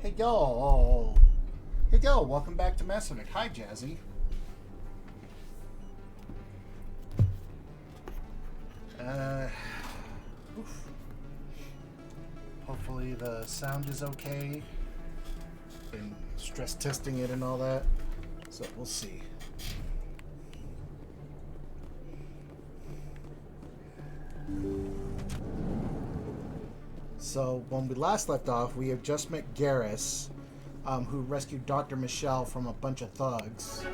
Hey yo! Hey yo! Welcome back to Mass Effect. Hi, Jazzy. Oof. Hopefully the sound is okay. Been stress testing it and all that, so we'll see. So when we last left off, we had just met Garrus, who rescued Dr. Michelle from a bunch of thugs.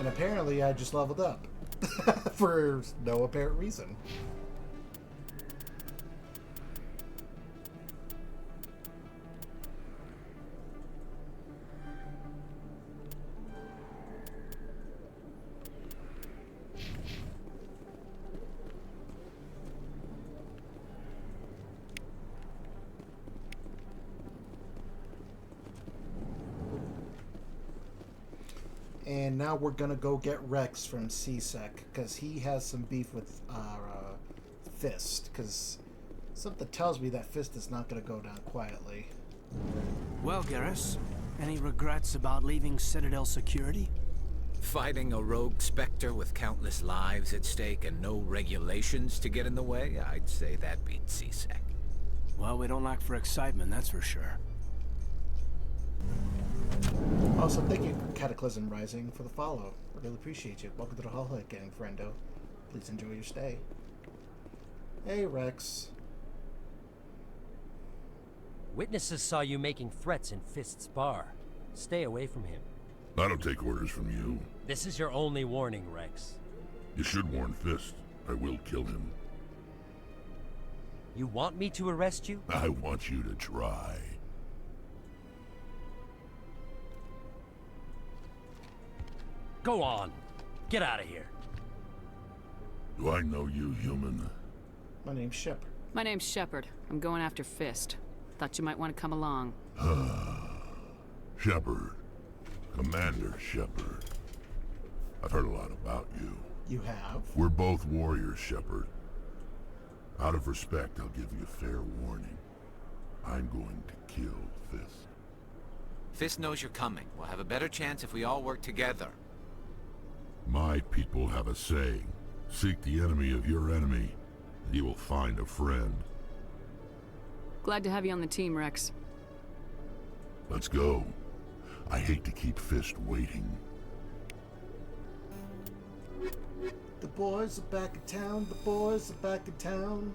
And apparently I just leveled up. For no apparent reason. And now we're gonna go get Rex from CSEC, because he has some beef with Fist, because something tells me that Fist is not gonna go down quietly. Well, Garrus, any regrets about leaving Citadel Security? Fighting a rogue Spectre with countless lives at stake and no regulations to get in the way, I'd say that beats CSEC. Well, we don't lack for excitement, that's for sure. Also, thank you, Cataclysm Rising, for the follow. I really appreciate you. Welcome to the Hallhead Gang, friendo. Please enjoy your stay. Hey, Rex. Witnesses saw you making threats in Fist's bar. Stay away from him. I don't take orders from you. This is your only warning, Rex. You should warn Fist. I will kill him. You want me to arrest you? I want you to try. Go on. Get out of here. Do I know you, human? My name's Shepard. My name's Shepard. I'm going after Fist. Thought you might want to come along. Shepard. Commander Shepard. I've heard a lot about you. You have? We're both warriors, Shepard. Out of respect, I'll give you a fair warning. I'm going to kill Fist. Fist knows you're coming. We'll have a better chance if we all work together. My people have a saying. Seek the enemy of your enemy, and you will find a friend. Glad to have you on the team, Rex. Let's go. I hate to keep Fist waiting. The boys are back in town. The boys are back in town.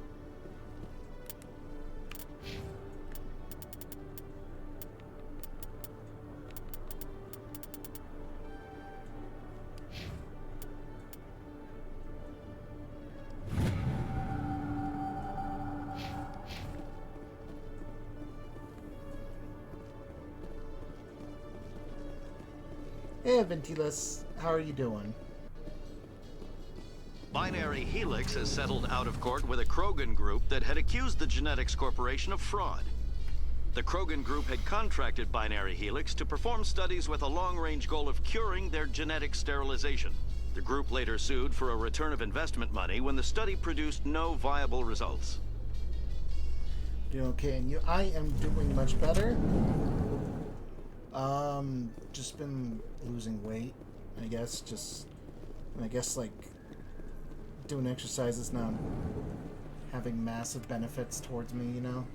Hey, Ventilus. How are you doing? Binary Helix has settled out of court with a Krogan group that had accused the Genetics Corporation of fraud. The Krogan group had contracted Binary Helix to perform studies with a long-range goal of curing their genetic sterilization. The group later sued for a return of investment money when the study produced no viable results. Doing okay, and you? I am doing much better. Just been losing weight, I guess. Like doing exercises now, having massive benefits towards me, you know.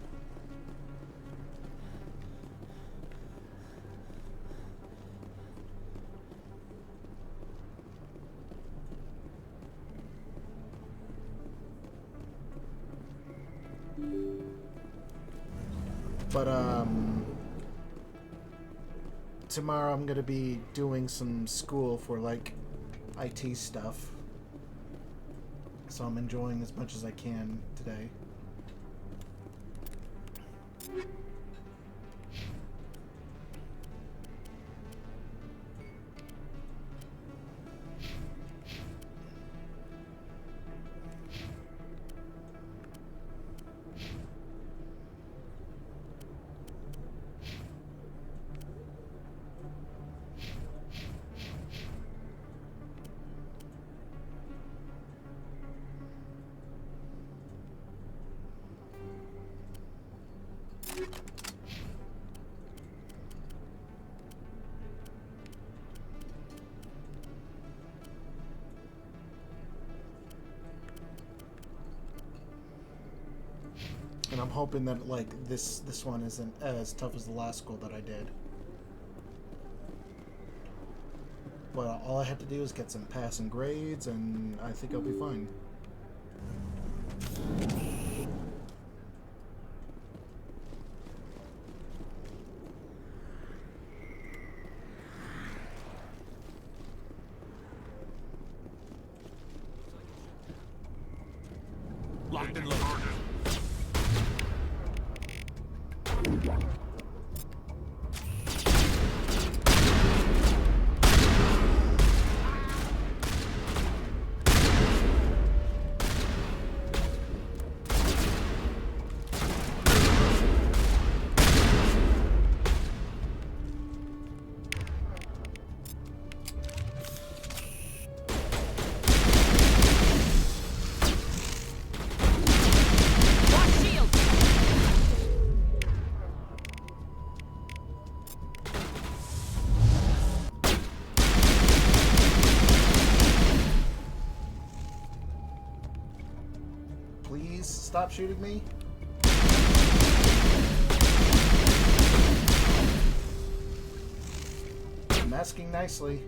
But tomorrow I'm gonna be doing some school for like IT stuff. So I'm enjoying as much as I can today. hoping that like this one isn't as tough as the last goal that I did. But all I have to do is get some passing grades, and I think I'll be fine. Locked and loaded. Please stop shooting me. Masking nicely.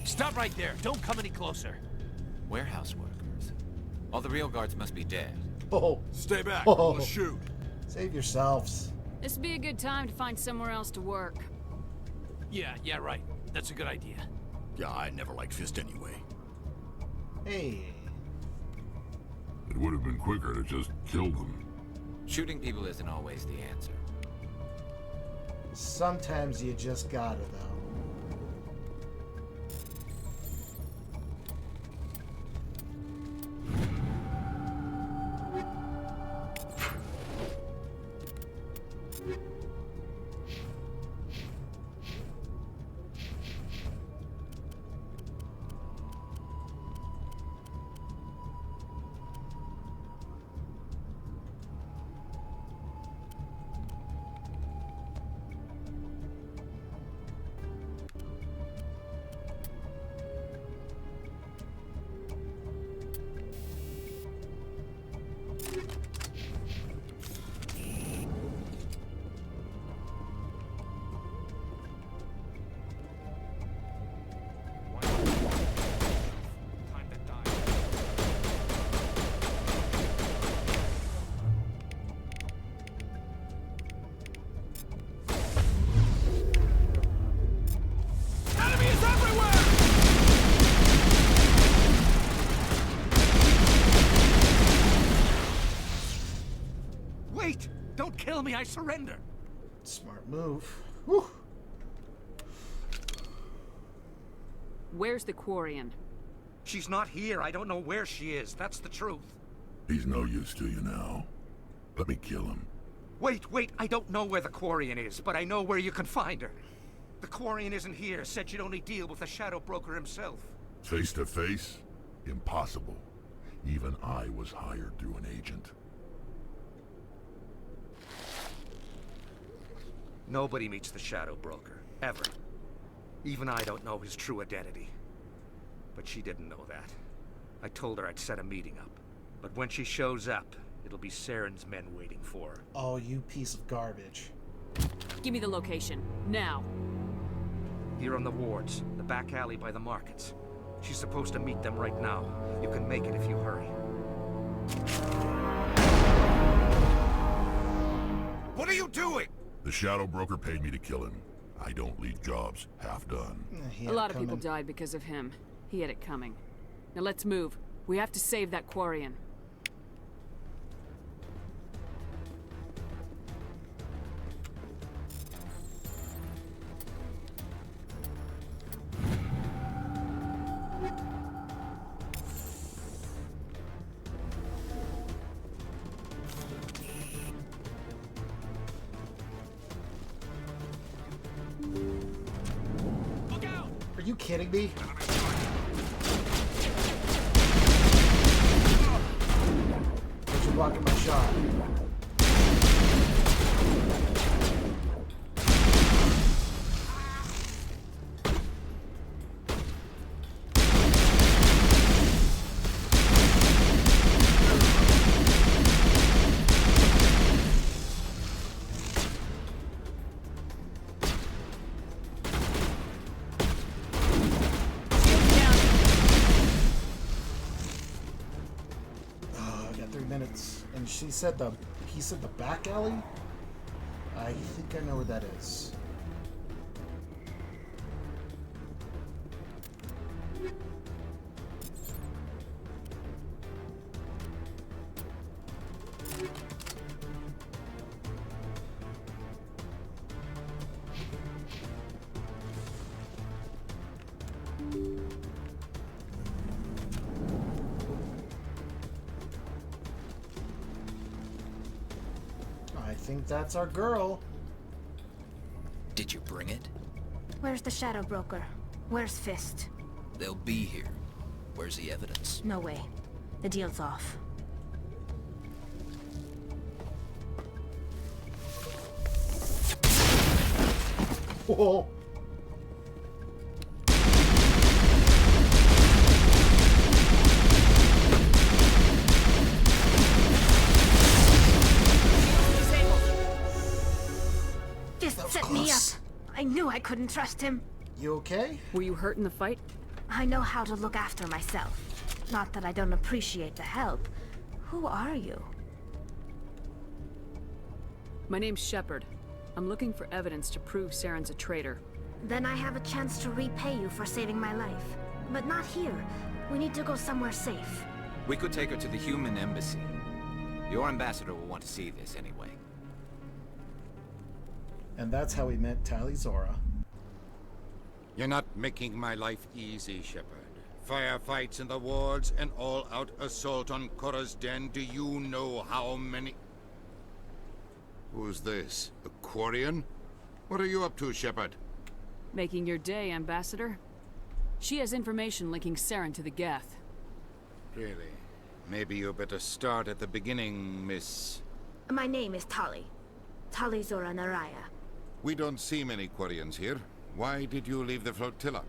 Stop right there. Don't come any closer. Warehouse workers. All the real guards must be dead. Oh, Stay back. Oh. Let's shoot. save yourselves. This would be a good time to find somewhere else to work. Yeah, right. That's a good idea. Yeah, I never liked Fist anyway. Hey, It would have been quicker to just kill them. Shooting people isn't always the answer. sometimes you just gotta though. Wait! Don't kill me, I surrender! Smart move. Whew. Where's the Quarian? She's not here. I don't know where she is. That's the truth. He's no use to you now. Let me kill him. Wait. I don't know where the Quarian is, but I know where you can find her. The Quarian isn't here. Said she'd only deal with the Shadow Broker himself. Face to face? Impossible. Even I was hired through an agent. Nobody meets the Shadow Broker. Ever. Even I don't know his true identity. But she didn't know that. I told her I'd set a meeting up. But when she shows up, it'll be Saren's men waiting for her. Oh, you piece of garbage. Give me the location. Now. Here on the wards, the back alley by the markets. She's supposed to meet them right now. You can make it if you hurry. What are you doing? The Shadow Broker paid me to kill him. I don't leave jobs half done. He A had lot it of people coming. died because of him. He had it coming. Now let's move. We have to save that Quarian. you kidding me? But you're blocking my shot. And he said the back alley? I think I know where that is. I think that's our girl. Did you bring it? Where's the Shadow Broker? Where's Fist? They'll be here. Where's the evidence? No way. The deal's off. Whoa. Fist set me up. I knew I couldn't trust him. You okay? Were you hurt in the fight? I know how to look after myself. Not that I don't appreciate the help. Who are you? My name's Shepard. I'm looking for evidence to prove Saren's a traitor. Then I have a chance to repay you for saving my life. But not here. We need to go somewhere safe. We could take her to the human embassy. Your ambassador will want to see this anyway. And that's how we met Tali Zora. You're not making my life easy, Shepard. Firefights in the wards, an all-out assault on Korra's den. Do you know how many... Who's this? A Quarian? What are you up to, Shepard? Making your day, Ambassador. She has information linking Saren to the Geth. Really? Maybe you better start at the beginning, Miss... My name is Tali. Tali Zora Naraya. We don't see many Quarians here. Why did you leave the flotilla?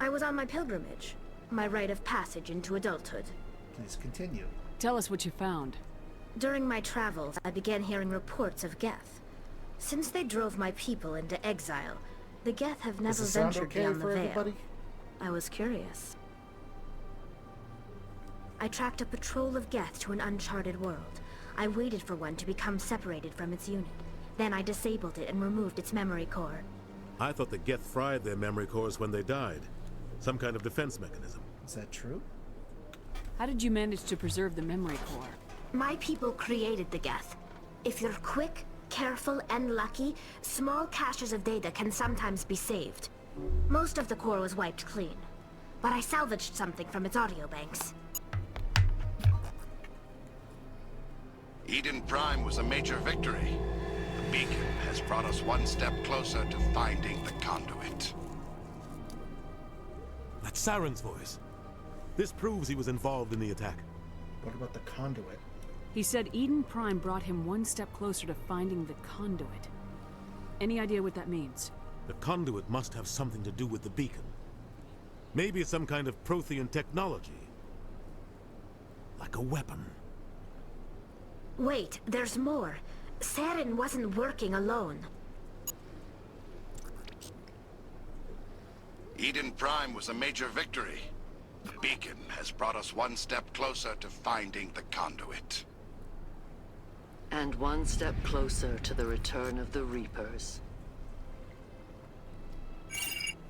I was on my pilgrimage. My rite of passage into adulthood. Please continue. Tell us what you found. During my travels, I began hearing reports of Geth. Since they drove my people into exile, the Geth have never Does it sound ventured okay beyond the for Veil. everybody? I was curious. I tracked a patrol of Geth to an uncharted world. I waited for one to become separated from its unit. Then I disabled it and removed its memory core. I thought the Geth fried their memory cores when they died. Some kind of defense mechanism. Is that true? How did you manage to preserve the memory core? My people created the Geth. If you're quick, careful, and lucky, small caches of data can sometimes be saved. Most of the core was wiped clean, but I salvaged something from its audio banks. Eden Prime was a major victory. The beacon has brought us one step closer to finding the conduit. That's Saren's voice. This proves he was involved in the attack. What about the conduit? He said Eden Prime brought him one step closer to finding the conduit. Any idea what that means? The conduit must have something to do with the beacon. Maybe it's some kind of Prothean technology. Like a weapon. Wait, there's more. Saren wasn't working alone. Eden Prime was a major victory. The beacon has brought us one step closer to finding the conduit. And one step closer to the return of the Reapers.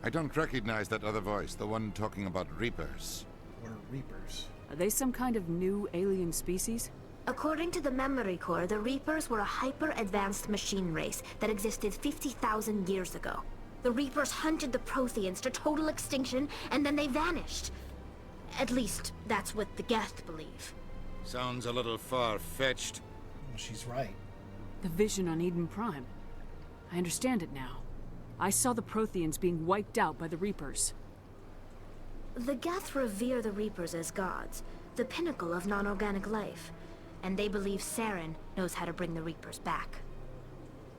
I don't recognize that other voice, the one talking about Reapers. What are Reapers? Are they some kind of new alien species? According to the memory core, the Reapers were a hyper-advanced machine race that existed 50,000 years ago. The Reapers hunted the Protheans to total extinction, and then they vanished. At least, that's what the Geth believe. Sounds a little far-fetched. Well, she's right. The vision on Eden Prime. I understand it now. I saw the Protheans being wiped out by the Reapers. The Geth revere the Reapers as gods, the pinnacle of non-organic life. And they believe Saren knows how to bring the Reapers back.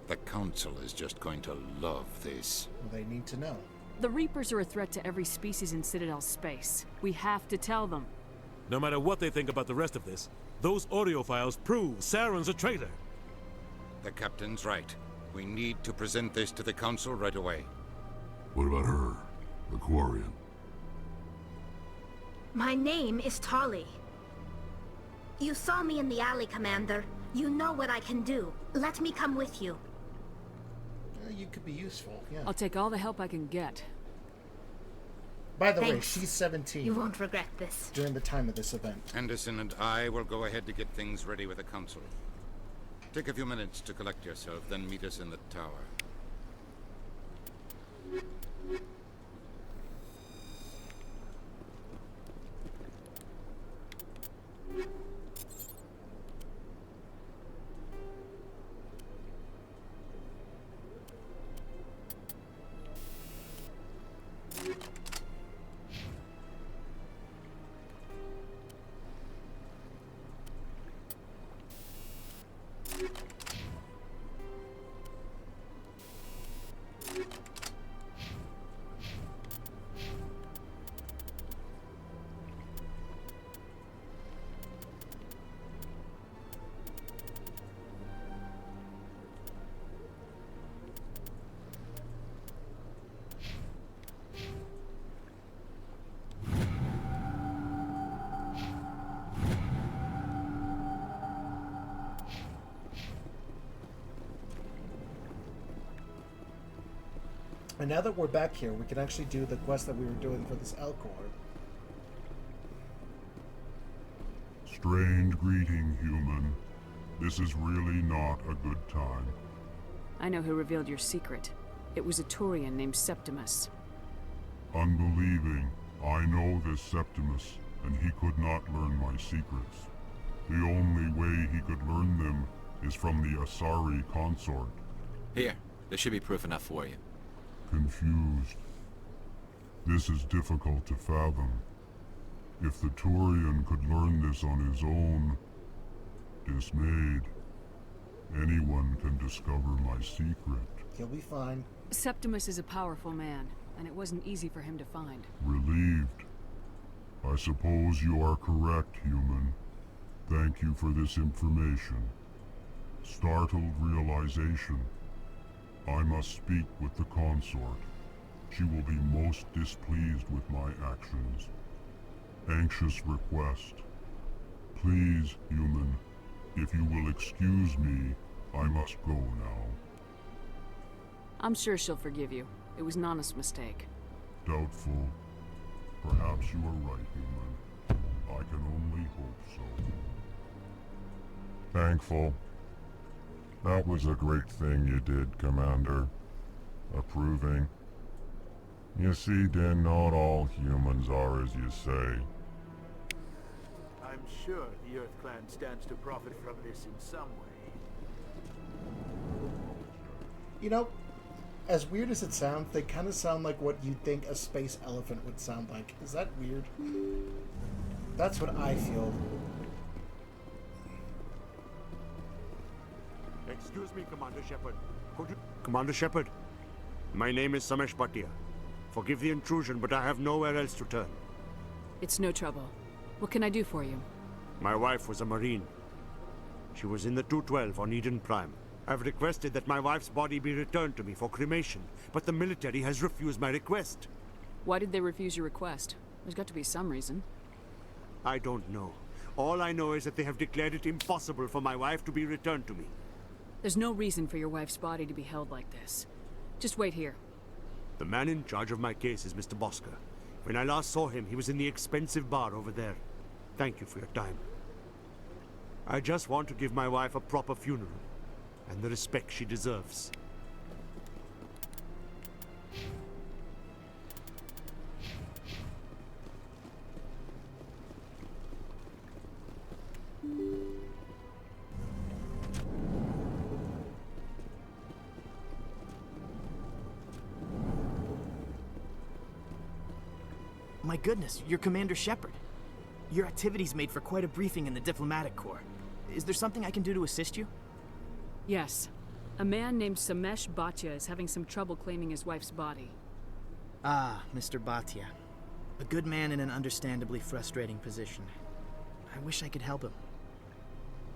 The Council is just going to love this. Well, they need to know. The Reapers are a threat to every species in Citadel space. We have to tell them. No matter what they think about the rest of this, those audio files prove Saren's a traitor. The Captain's right. We need to present this to the Council right away. What about her, the Quarian? My name is Tali. You saw me in the alley, Commander. You know what I can do. Let me come with you. You could be useful, yeah. I'll take all the help I can get. By the way, Thanks. she's 17. You won't regret this. During the time of this event. Anderson and I will go ahead to get things ready with the Council. Take a few minutes to collect yourself, then meet us in the tower. And now that we're back here, we can actually do the quest that we were doing for this Elcor. Strange greeting, human. This is really not a good time. I know who revealed your secret. It was a Turian named Septimus. Unbelieving, I know this Septimus, and he could not learn my secrets. The only way he could learn them is from the Asari consort. Here, there should be proof enough for you. Confused. This is difficult to fathom. If the Turian could learn this on his own, dismayed, anyone can discover my secret. He'll be fine. Septimus is a powerful man, and it wasn't easy for him to find. Relieved. I suppose you are correct, human. Thank you for this information. Startled realization. I must speak with the consort. She will be most displeased with my actions. Anxious request. Please, human, if you will excuse me, I must go now. I'm sure she'll forgive you. It was an honest mistake. Doubtful. Perhaps you are right, human. I can only hope so. Thankful. That was a great thing you did, Commander. Approving. You see, then not all humans are as you say. I'm sure the Earth Clan stands to profit from this in some way. You know, as weird as it sounds, they kind of sound like what you'd think a space elephant would sound like. Is that weird? That's what I feel. Excuse me, Commander Shepard. Commander Shepard, my name is Samesh Bhatia. Forgive the intrusion, but I have nowhere else to turn. It's no trouble. What can I do for you? My wife was a Marine. She was in the 212 on Eden Prime. I've requested that my wife's body be returned to me for cremation, but the military has refused my request. Why did they refuse your request? There's got to be some reason. I don't know. All I know is that they have declared it impossible for my wife to be returned to me. There's no reason for your wife's body to be held like this. Just wait here. The man in charge of my case is Mr. Bosker. When I last saw him, he was in the expensive bar over there. Thank you for your time. I just want to give my wife a proper funeral, and the respect she deserves. My goodness, you're Commander Shepard. Your activities made for quite a briefing in the Diplomatic Corps. Is there something I can do to assist you? Yes. A man named Samesh Bhatia is having some trouble claiming his wife's body. Ah, Mr. Bhatia. A good man in an understandably frustrating position. I wish I could help him.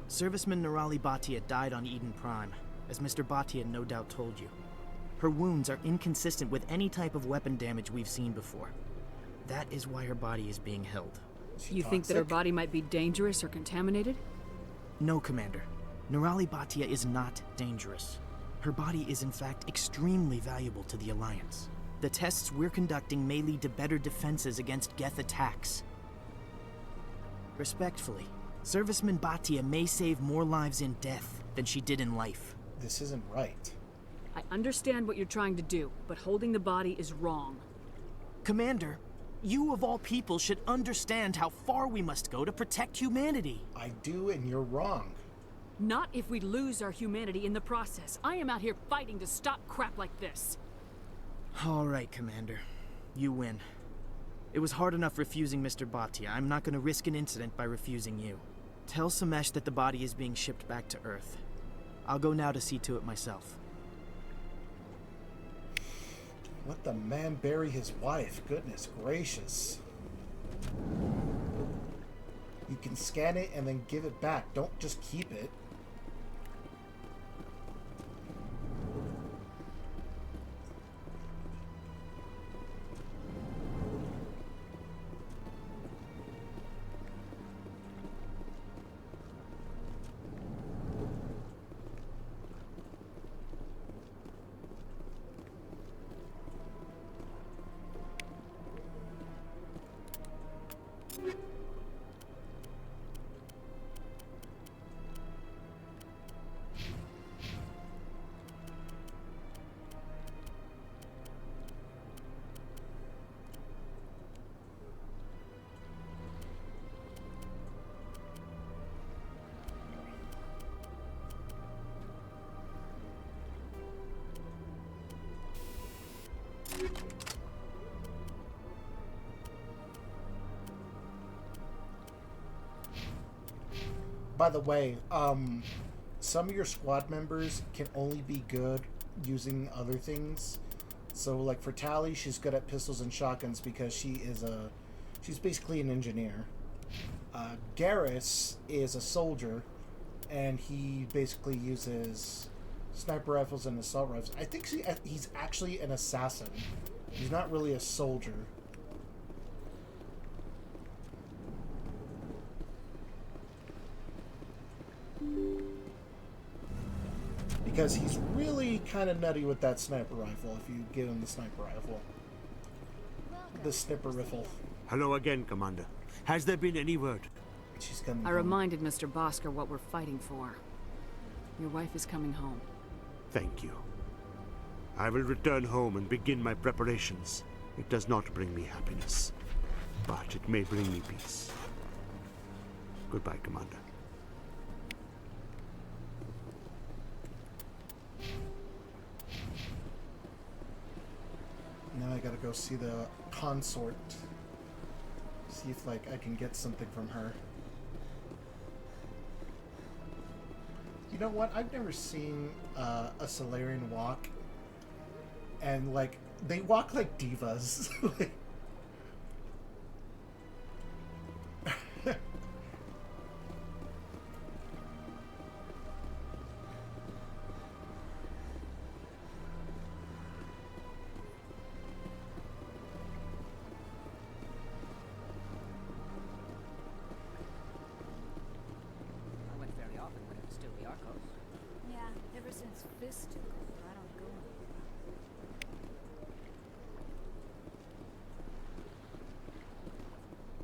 Serviceman Nirali Bhatia died on Eden Prime, as Mr. Bhatia no doubt told you. Her wounds are inconsistent with any type of weapon damage we've seen before. That is why her body is being held. You think that her body might be dangerous or contaminated? No, Commander. Nirali Bhatia is not dangerous. Her body is in fact extremely valuable to the Alliance. The tests we're conducting may lead to better defenses against Geth attacks. Respectfully, Serviceman Bhatia may save more lives in death than she did in life. This isn't right. I understand what you're trying to do, but holding the body is wrong. Commander, you of all people should understand how far we must go to protect humanity. I do, and you're wrong. Not if we lose our humanity in the process. I am out here fighting to stop crap like this. All right, Commander. You win. It was hard enough refusing Mr. Bhatia. I'm not going to risk an incident by refusing you. Tell Samesh that the body is being shipped back to Earth. I'll go now to see to it myself. Let the man bury his wife. Goodness gracious. You can scan it and then give it back. Don't just keep it. By the way, some of your squad members can only be good using other things. So, like for Tally, she's good at pistols and shotguns because she's basically an engineer. Garrus is a soldier, and he basically uses sniper rifles and assault rifles. I think he's actually an assassin. He's not really a soldier. Because he's really kind of nutty with that sniper rifle if you give him the sniper rifle. The snipper rifle. Hello again, Commander. Has there been any word? She's coming I home. reminded Mr. Bosker what we're fighting for. Your wife is coming home. Thank you. I will return home and begin my preparations. It does not bring me happiness, but it may bring me peace. Goodbye, Commander. Now I gotta go see the consort. See if, like, I can get something from her. You know what? I've never seen a Salarian walk. And, like, they walk like divas.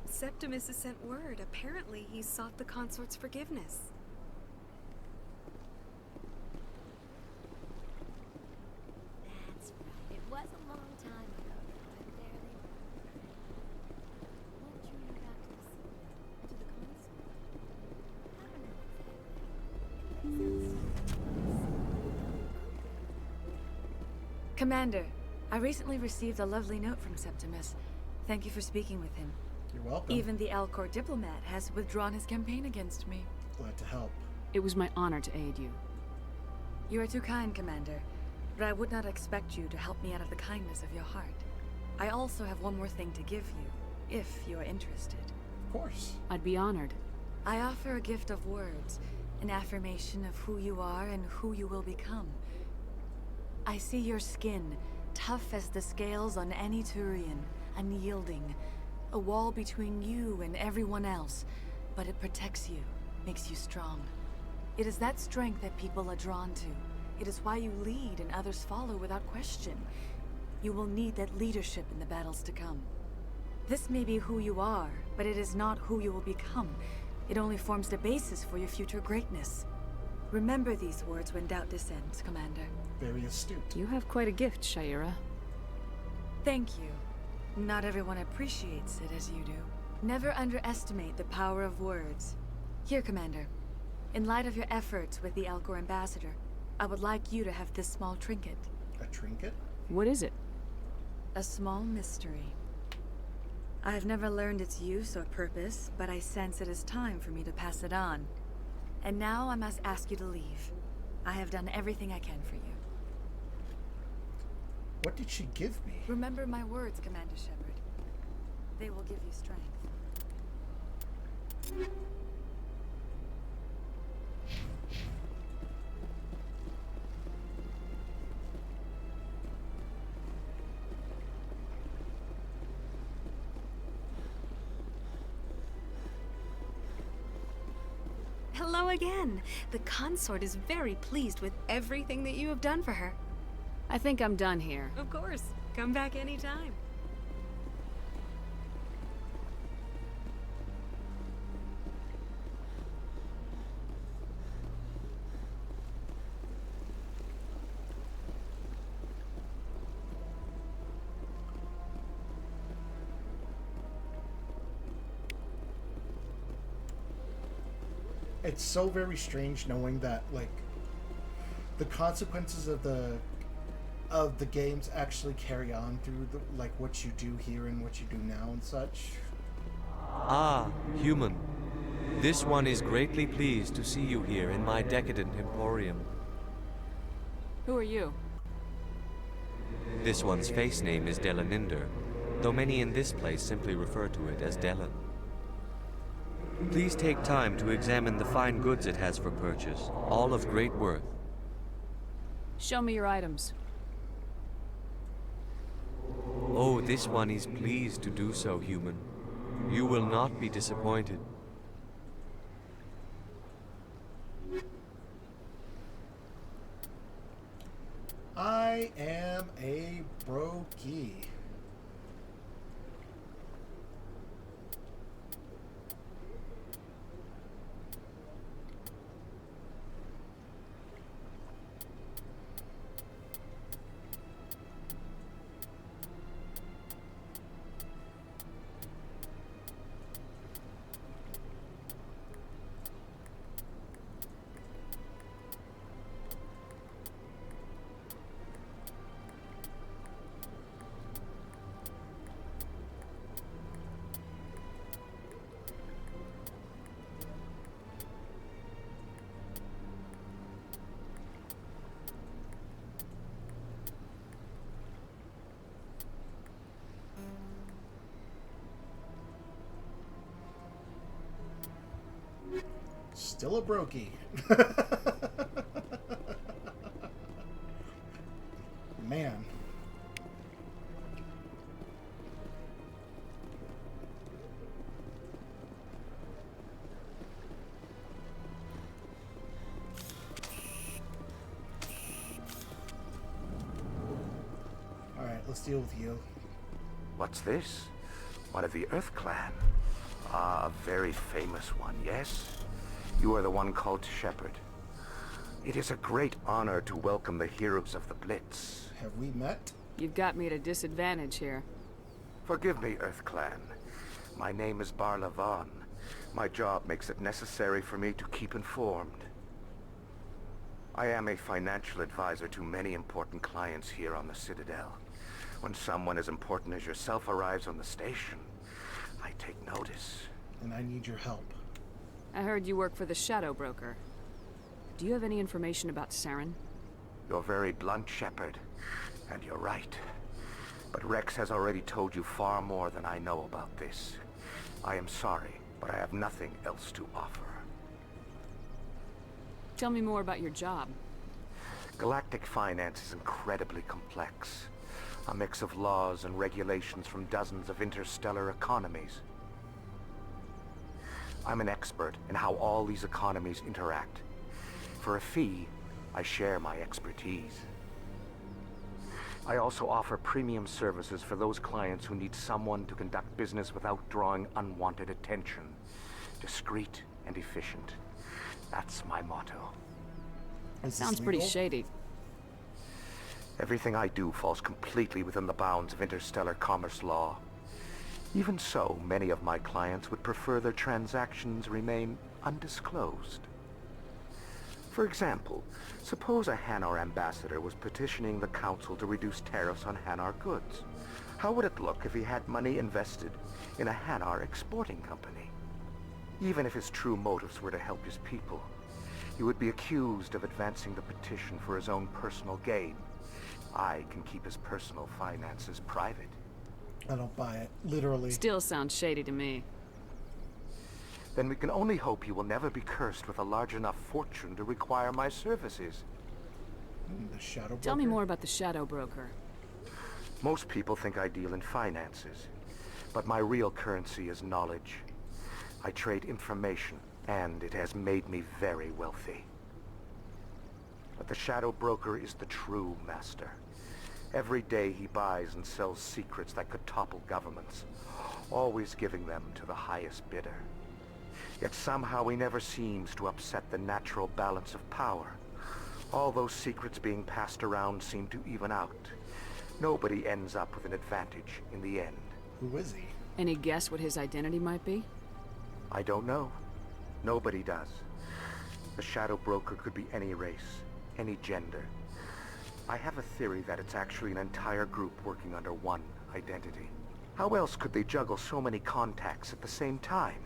Septimus has sent word. Apparently, he sought the consort's forgiveness. That's right. It was a long time ago, but there they were. Won't you move out to the sea? To the consort? I don't know exactly. Commander, I recently received a lovely note from Septimus, Thank you for speaking with him. You're welcome. Even the Alcor diplomat has withdrawn his campaign against me. Glad to help. It was my honor to aid you. You are too kind, Commander. But I would not expect you to help me out of the kindness of your heart. I also have one more thing to give you, if you are interested. Of course. I'd be honored. I offer a gift of words, an affirmation of who you are and who you will become. I see your skin, tough as the scales on any Turian, unyielding. A wall between you and everyone else, but it protects you, makes you strong. It is that strength that people are drawn to. It is why you lead and others follow without question. You will need that leadership in the battles to come. This may be who you are, but it is not who you will become. It only forms the basis for your future greatness. Remember these words when doubt descends, Commander. Very astute. You have quite a gift, Shaira. Thank you. Not everyone appreciates it as you do. Never underestimate the power of words. Here, Commander. In light of your efforts with the Alcor ambassador, I would like you to have this small trinket. A trinket? What is it? A small mystery. I have never learned its use or purpose, but I sense it is time for me to pass it on. And now I must ask you to leave. I have done everything I can for you. What did she give me? Remember my words, Commander Shepard. They will give you strength. Hello again. The consort is very pleased with everything that you have done for her. I think I'm done here. Of course. Come back anytime. It's so very strange knowing that, like, the consequences of the games actually carry on through the, like, what you do here and what you do now and such. Ah, human. This one is greatly pleased to see you here in my decadent emporium. Who are you? This one's face name is Delaninder, though many in this place simply refer to it as Delan. Please take time to examine the fine goods it has for purchase, all of great worth. Show me your items. Oh, this one is pleased to do so, human. You will not be disappointed. I am a brokey. Still a brokey. Man. Alright, let's deal with you. What's this? One of the Earth Clan. Ah, a very famous one, yes? You are the one called Shepard. It is a great honor to welcome the heroes of the Blitz. Have we met? You've got me at a disadvantage here. Forgive me, Earth Clan. My name is Bar Lavan. My job makes it necessary for me to keep informed. I am a financial advisor to many important clients here on the Citadel. When someone as important as yourself arrives on the station, I take notice. And I need your help. I heard you work for the Shadow Broker. Do you have any information about Saren? You're very blunt, Shepard. And you're right. But Rex has already told you far more than I know about this. I am sorry, but I have nothing else to offer. Tell me more about your job. Galactic finance is incredibly complex. A mix of laws and regulations from dozens of interstellar economies. I'm an expert in how all these economies interact. For a fee, I share my expertise. I also offer premium services for those clients who need someone to conduct business without drawing unwanted attention. Discreet and efficient. That's my motto. Sounds pretty shady. Everything I do falls completely within the bounds of interstellar commerce law. Even so, many of my clients would prefer their transactions remain undisclosed. For example, suppose a Hanar ambassador was petitioning the Council to reduce tariffs on Hanar goods. How would it look if he had money invested in a Hanar exporting company? Even if his true motives were to help his people, he would be accused of advancing the petition for his own personal gain. I can keep his personal finances private. I don't buy it, literally. Still sounds shady to me. Then we can only hope you will never be cursed with a large enough fortune to require my services. The Shadow Broker? Tell me more about the Shadow Broker. Most people think I deal in finances, but my real currency is knowledge. I trade information, and it has made me very wealthy. But the Shadow Broker is the true master. Every day he buys and sells secrets that could topple governments, always giving them to the highest bidder. Yet somehow he never seems to upset the natural balance of power. All those secrets being passed around seem to even out. Nobody ends up with an advantage in the end. Who is he? Any guess what his identity might be? I don't know. Nobody does. The Shadow Broker could be any race, any gender. I have a theory that it's actually an entire group working under one identity. How else could they juggle so many contacts at the same time?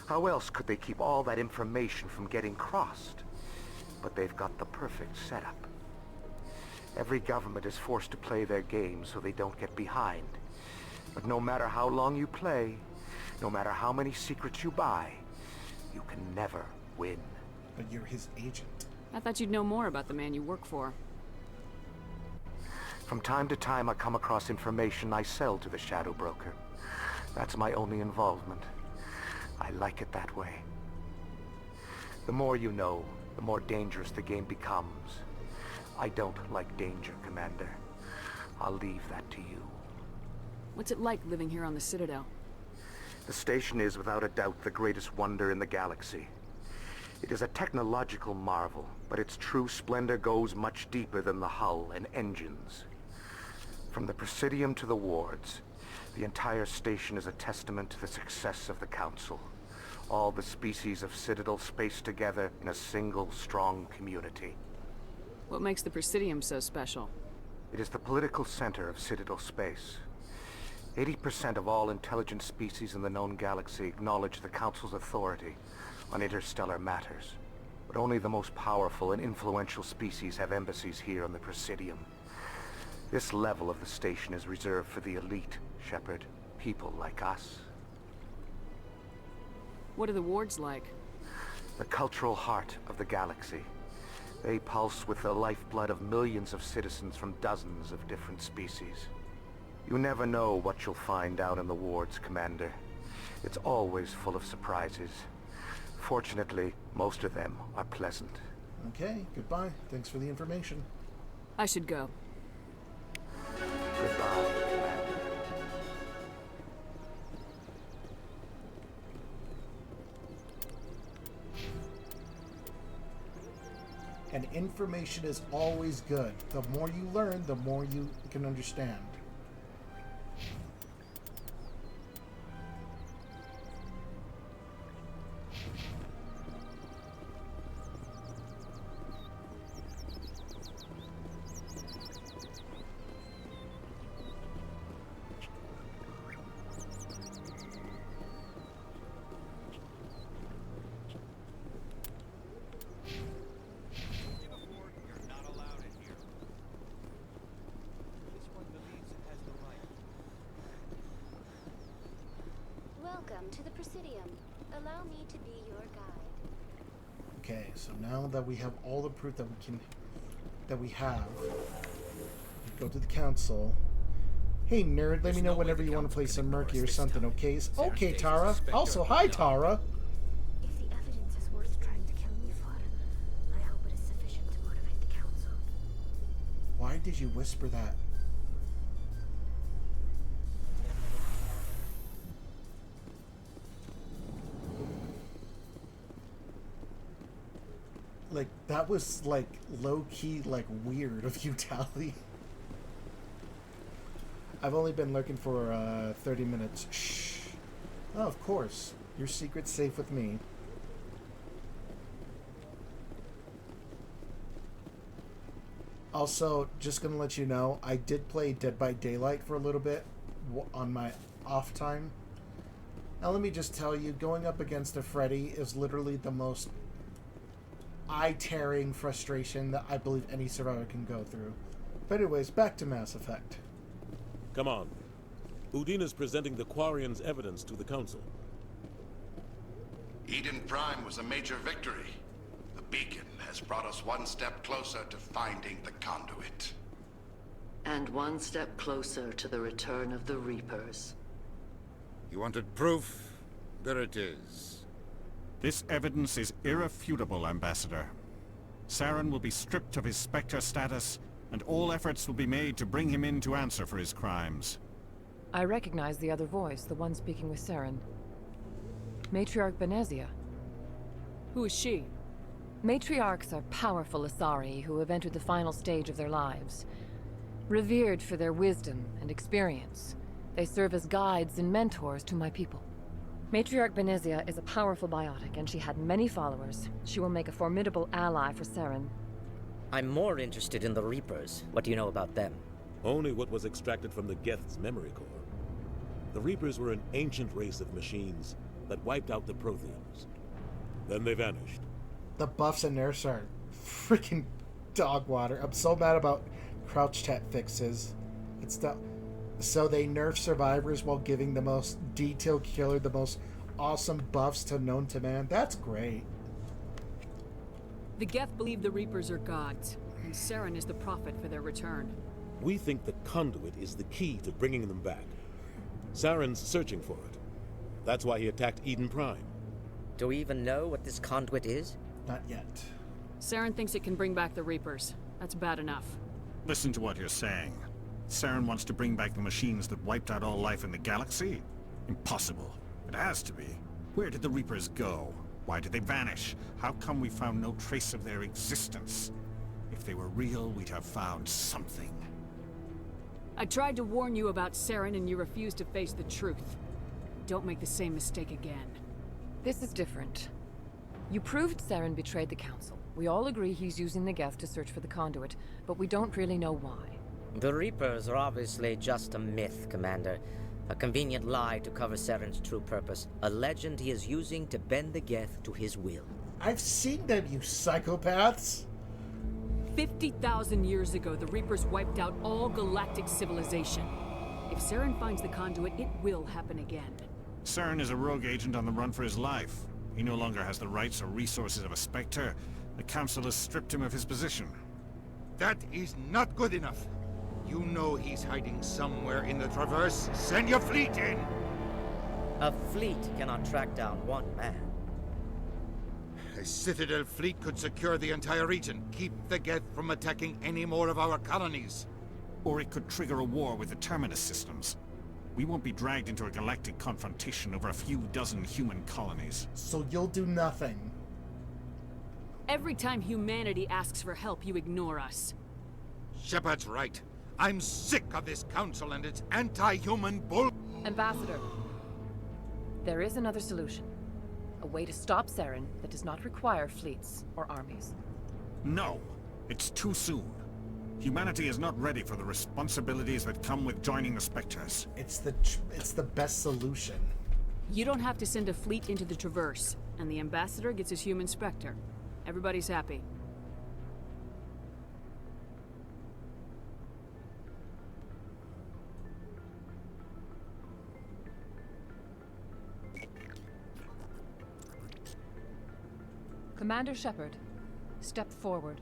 How else could they keep all that information from getting crossed? But they've got the perfect setup. Every government is forced to play their game so they don't get behind. But no matter how long you play, no matter how many secrets you buy, you can never win. But you're his agent. I thought you'd know more about the man you work for. From time to time I come across information I sell to the Shadow Broker. That's my only involvement. I like it that way. The more you know, the more dangerous the game becomes. I don't like danger, Commander. I'll leave that to you. What's it like living here on the Citadel? The station is without a doubt the greatest wonder in the galaxy. It is a technological marvel, but its true splendor goes much deeper than the hull and engines. From the Presidium to the wards, the entire station is a testament to the success of the Council. All the species of Citadel spaced together in a single, strong community. What makes the Presidium so special? It is the political center of Citadel space. 80% of all intelligent species in the known galaxy acknowledge the Council's authority on interstellar matters. But only the most powerful and influential species have embassies here on the Presidium. This level of the station is reserved for the elite, Shepard. People like us. What are the wards like? The cultural heart of the galaxy. They pulse with the lifeblood of millions of citizens from dozens of different species. You never know what you'll find out in the wards, Commander. It's always full of surprises. Fortunately, most of them are pleasant. Okay, goodbye. Thanks for the information. I should go. Goodbye, Commander. And information is always good. The more you learn, the more you can understand. Welcome to the Presidium. Allow me to be your guide. Okay, so now that we have all the proof that we have, we go to the council. Hey nerd, let me know whenever you want to play some Murky or something, okay? Okay, Tara. Also, hi, Tara. If the evidence is worth trying to kill me for, I hope it is sufficient to motivate the council. Why did you whisper that? Like, that was, like, low-key, like, weird of you, Tally. I've only been lurking for, 30 minutes. Shh. Oh, of course. Your secret's safe with me. Also, just gonna let you know, I did play Dead by Daylight for a little bit on my off time. Now, let me just tell you, going up against a Freddy is literally the most eye-tearing frustration that I believe any survivor can go through. But anyways, back to Mass Effect. Come on. Udina's presenting the Quarian's evidence to the Council. Eden Prime was a major victory. The beacon has brought us one step closer to finding the conduit. And one step closer to the return of the Reapers. You wanted proof? There it is. This evidence is irrefutable, Ambassador. Saren will be stripped of his Spectre status, and all efforts will be made to bring him in to answer for his crimes. I recognize the other voice, the one speaking with Saren. Matriarch Benezia. Who is she? Matriarchs are powerful Asari who have entered the final stage of their lives. Revered for their wisdom and experience, they serve as guides and mentors to my people. Matriarch Benezia is a powerful biotic, and she had many followers. She will make a formidable ally for Saren. I'm more interested in the Reapers. What do you know about them? Only what was extracted from the Geth's memory core. The Reapers were an ancient race of machines that wiped out the Protheans. Then they vanished. The buffs and nerfs are freaking dog water. I'm so mad about crouch chat fixes. It's the... So they nerf survivors while giving the most detailed killer the most awesome buffs to known to man. That's great. The Geth believe the Reapers are gods, and Saren is the prophet for their return. We think the conduit is the key to bringing them back. Saren's searching for it. That's why he attacked Eden Prime. Do we even know what this conduit is? Not yet. Saren thinks it can bring back the Reapers. That's bad enough. Listen to what you're saying. Saren wants to bring back the machines that wiped out all life in the galaxy? Impossible. It has to be. Where did the Reapers go? Why did they vanish? How come we found no trace of their existence? If they were real, we'd have found something. I tried to warn you about Saren and you refused to face the truth. Don't make the same mistake again. This is different. You proved Saren betrayed the Council. We all agree he's using the Geth to search for the conduit, but we don't really know why. The Reapers are obviously just a myth, Commander. A convenient lie to cover Saren's true purpose. A legend he is using to bend the Geth to his will. I've seen them, you psychopaths! 50,000 years ago, the Reapers wiped out all galactic civilization. If Saren finds the conduit, it will happen again. Saren is a rogue agent on the run for his life. He no longer has the rights or resources of a Spectre. The Council has stripped him of his position. That is not good enough. You know he's hiding somewhere in the Traverse. Send your fleet in! A fleet cannot track down one man. A Citadel fleet could secure the entire region. Keep the Geth from attacking any more of our colonies. Or it could trigger a war with the Terminus systems. We won't be dragged into a galactic confrontation over a few dozen human colonies. So you'll do nothing. Every time humanity asks for help, you ignore us. Shepard's right. I'm sick of this council and its anti-human bull... Ambassador, there is another solution. A way to stop Saren that does not require fleets or armies. No, it's too soon. Humanity is not ready for the responsibilities that come with joining the Spectres. It's the best solution. You don't have to send a fleet into the Traverse, and the Ambassador gets his human Spectre. Everybody's happy. Commander Shepard, step forward.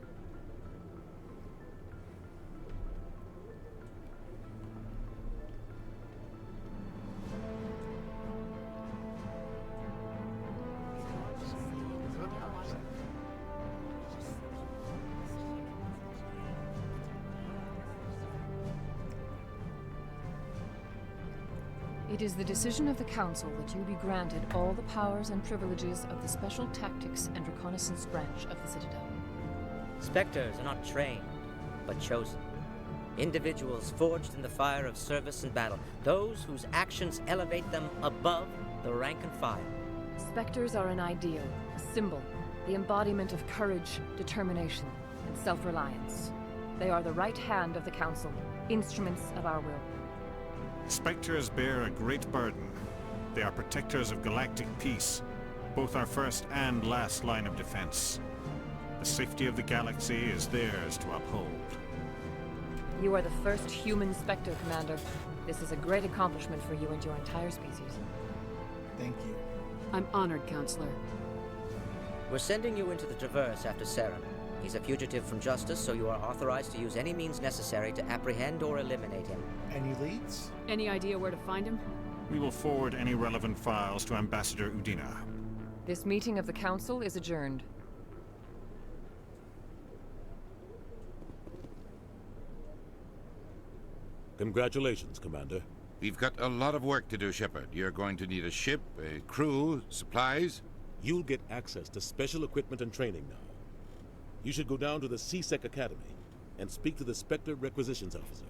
It is the decision of the Council that you be granted all the powers and privileges of the Special Tactics and Reconnaissance Branch of the Citadel. Spectres are not trained, but chosen. Individuals forged in the fire of service and battle, those whose actions elevate them above the rank and file. Spectres are an ideal, a symbol, the embodiment of courage, determination, and self-reliance. They are the right hand of the Council, instruments of our will. Spectres bear a great burden. They are protectors of galactic peace, both our first and last line of defense. The safety of the galaxy is theirs to uphold. You are the first human Spectre, Commander. This is a great accomplishment for you and your entire species. Thank you. I'm honored, Counselor. We're sending you into the Traverse after Saren. He's a fugitive from justice, so you are authorized to use any means necessary to apprehend or eliminate him. Any leads? Any idea where to find him? We will forward any relevant files to Ambassador Udina. This meeting of the Council is adjourned. Congratulations, Commander. We've got a lot of work to do, Shepard. You're going to need a ship, a crew, supplies. You'll get access to special equipment and training now. You should go down to the CSEC Academy and speak to the Spectre Requisitions Officer.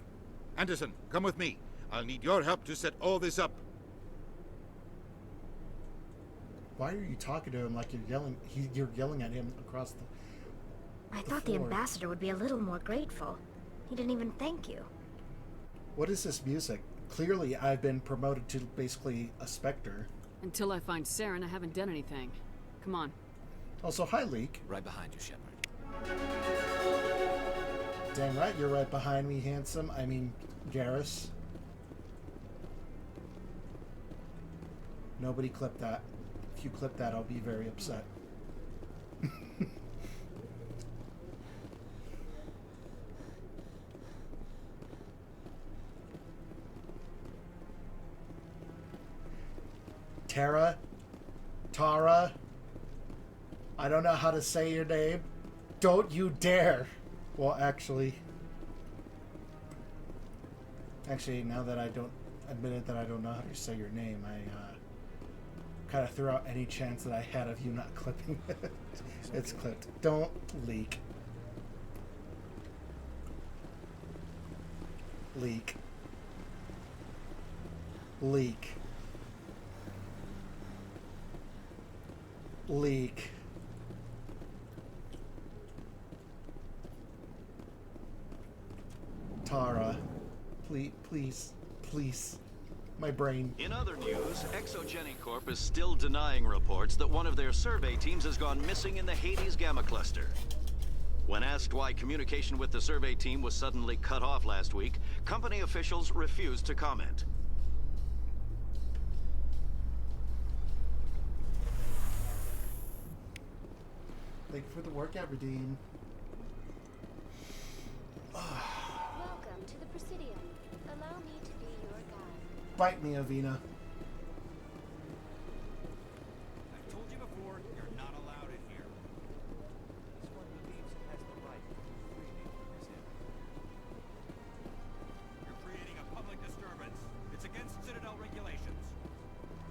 Anderson, come with me. I'll need your help to set all this up. Why are you talking to him like you're yelling? You're yelling at him across the. I thought the ambassador would be a little more grateful. He didn't even thank you. What is this music? Clearly, I've been promoted to basically a Spectre. Until I find Saren, I haven't done anything. Come on. Also, hi, Leek. Right behind you, Shepard. Damn right, you're right behind me, handsome. I mean, Garrus. Nobody clip that. If you clip that, I'll be very upset. Tara, I don't know how to say your name. Don't you dare. Well, actually, now that I don't admit it that I don't know how to say your name, I kind of threw out any chance that I had of you not clipping it. It's clipped. Don't leak. Leak. Leak. Leak. Tara, please, my brain. In other news, Exogeny Corp is still denying reports that one of their survey teams has gone missing in the Hades Gamma Cluster. When asked why communication with the survey team was suddenly cut off last week, company officials refused to comment. Thank you for the workout, Redeem. Welcome to the Presidium. Allow me to be your guide. Bite me, Avina. I've told you before, you're not allowed in here. This one believes it has the right to freely represent. You're creating a public disturbance. It's against Citadel regulations.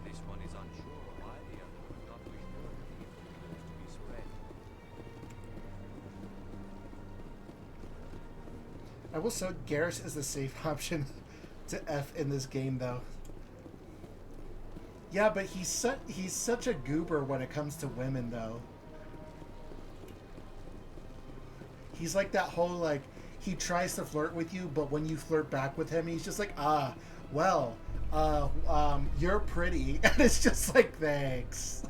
This one is unsure why the other would not wish more of the information to be spread. I will say Garrus is the safe option to F in this game, though. Yeah, but he's such a goober when it comes to women, though. He's like that whole, like, he tries to flirt with you, but when you flirt back with him, he's just like, well, you're pretty. And it's just like, thanks.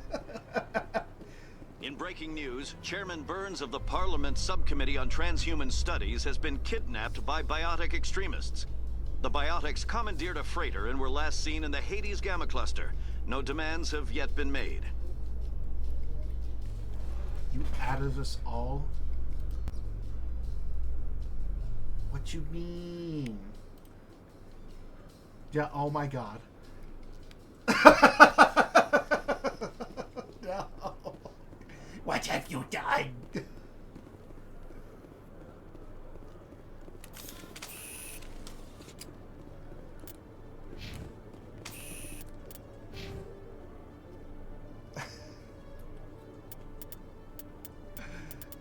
In breaking news, Chairman Burns of the Parliament Subcommittee on Transhuman Studies has been kidnapped by biotic extremists. The biotics commandeered a freighter and were last seen in the Hades Gamma Cluster. No demands have yet been made. You out of us all? What you mean? Yeah, oh my god. No. What have you done?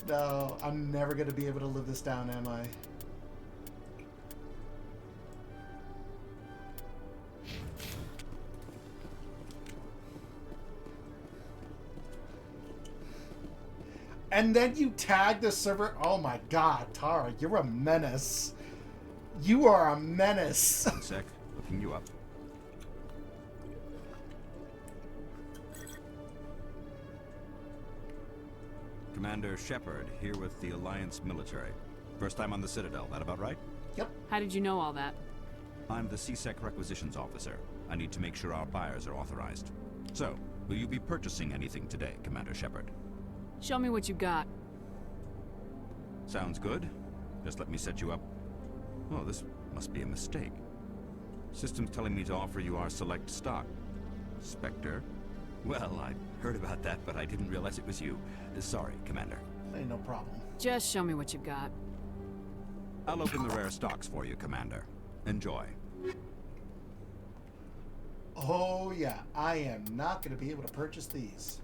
No, I'm never going to be able to live this down, am I? And then you tag the server. Oh my god, Tara, you're a menace. You are a menace. 1 sec, looking you up. Commander Shepard, here with the Alliance military. First time on the Citadel, that about right? Yep. How did you know all that? I'm the CSEC requisitions officer. I need to make sure our buyers are authorized. So, will you be purchasing anything today, Commander Shepard? Show me what you got. Sounds good. Just let me set you up. Oh, this must be a mistake. System's telling me to offer you our select stock. Spectre? Well, I heard about that, but I didn't realize it was you. Sorry, Commander. Ain't no problem. Just show me what you've got. I'll open the rare stocks for you, Commander. Enjoy. Oh yeah, I am not going to be able to purchase these.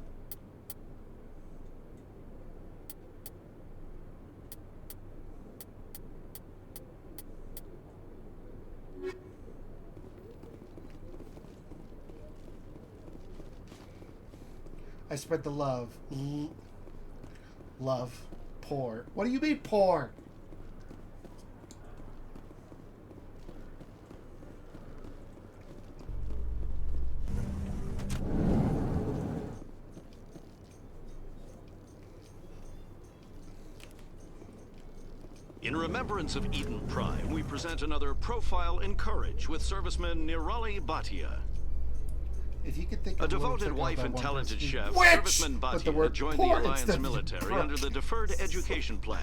I spread the love. Love. Poor. What do you mean poor? In remembrance of Eden Prime, we present another profile in courage with serviceman Nirali Bhatia. If you could think A of devoted wife and talented chef, Which? serviceman But the Bhatia word joined the poor Alliance instead of military poor. under the Deferred Education Plan.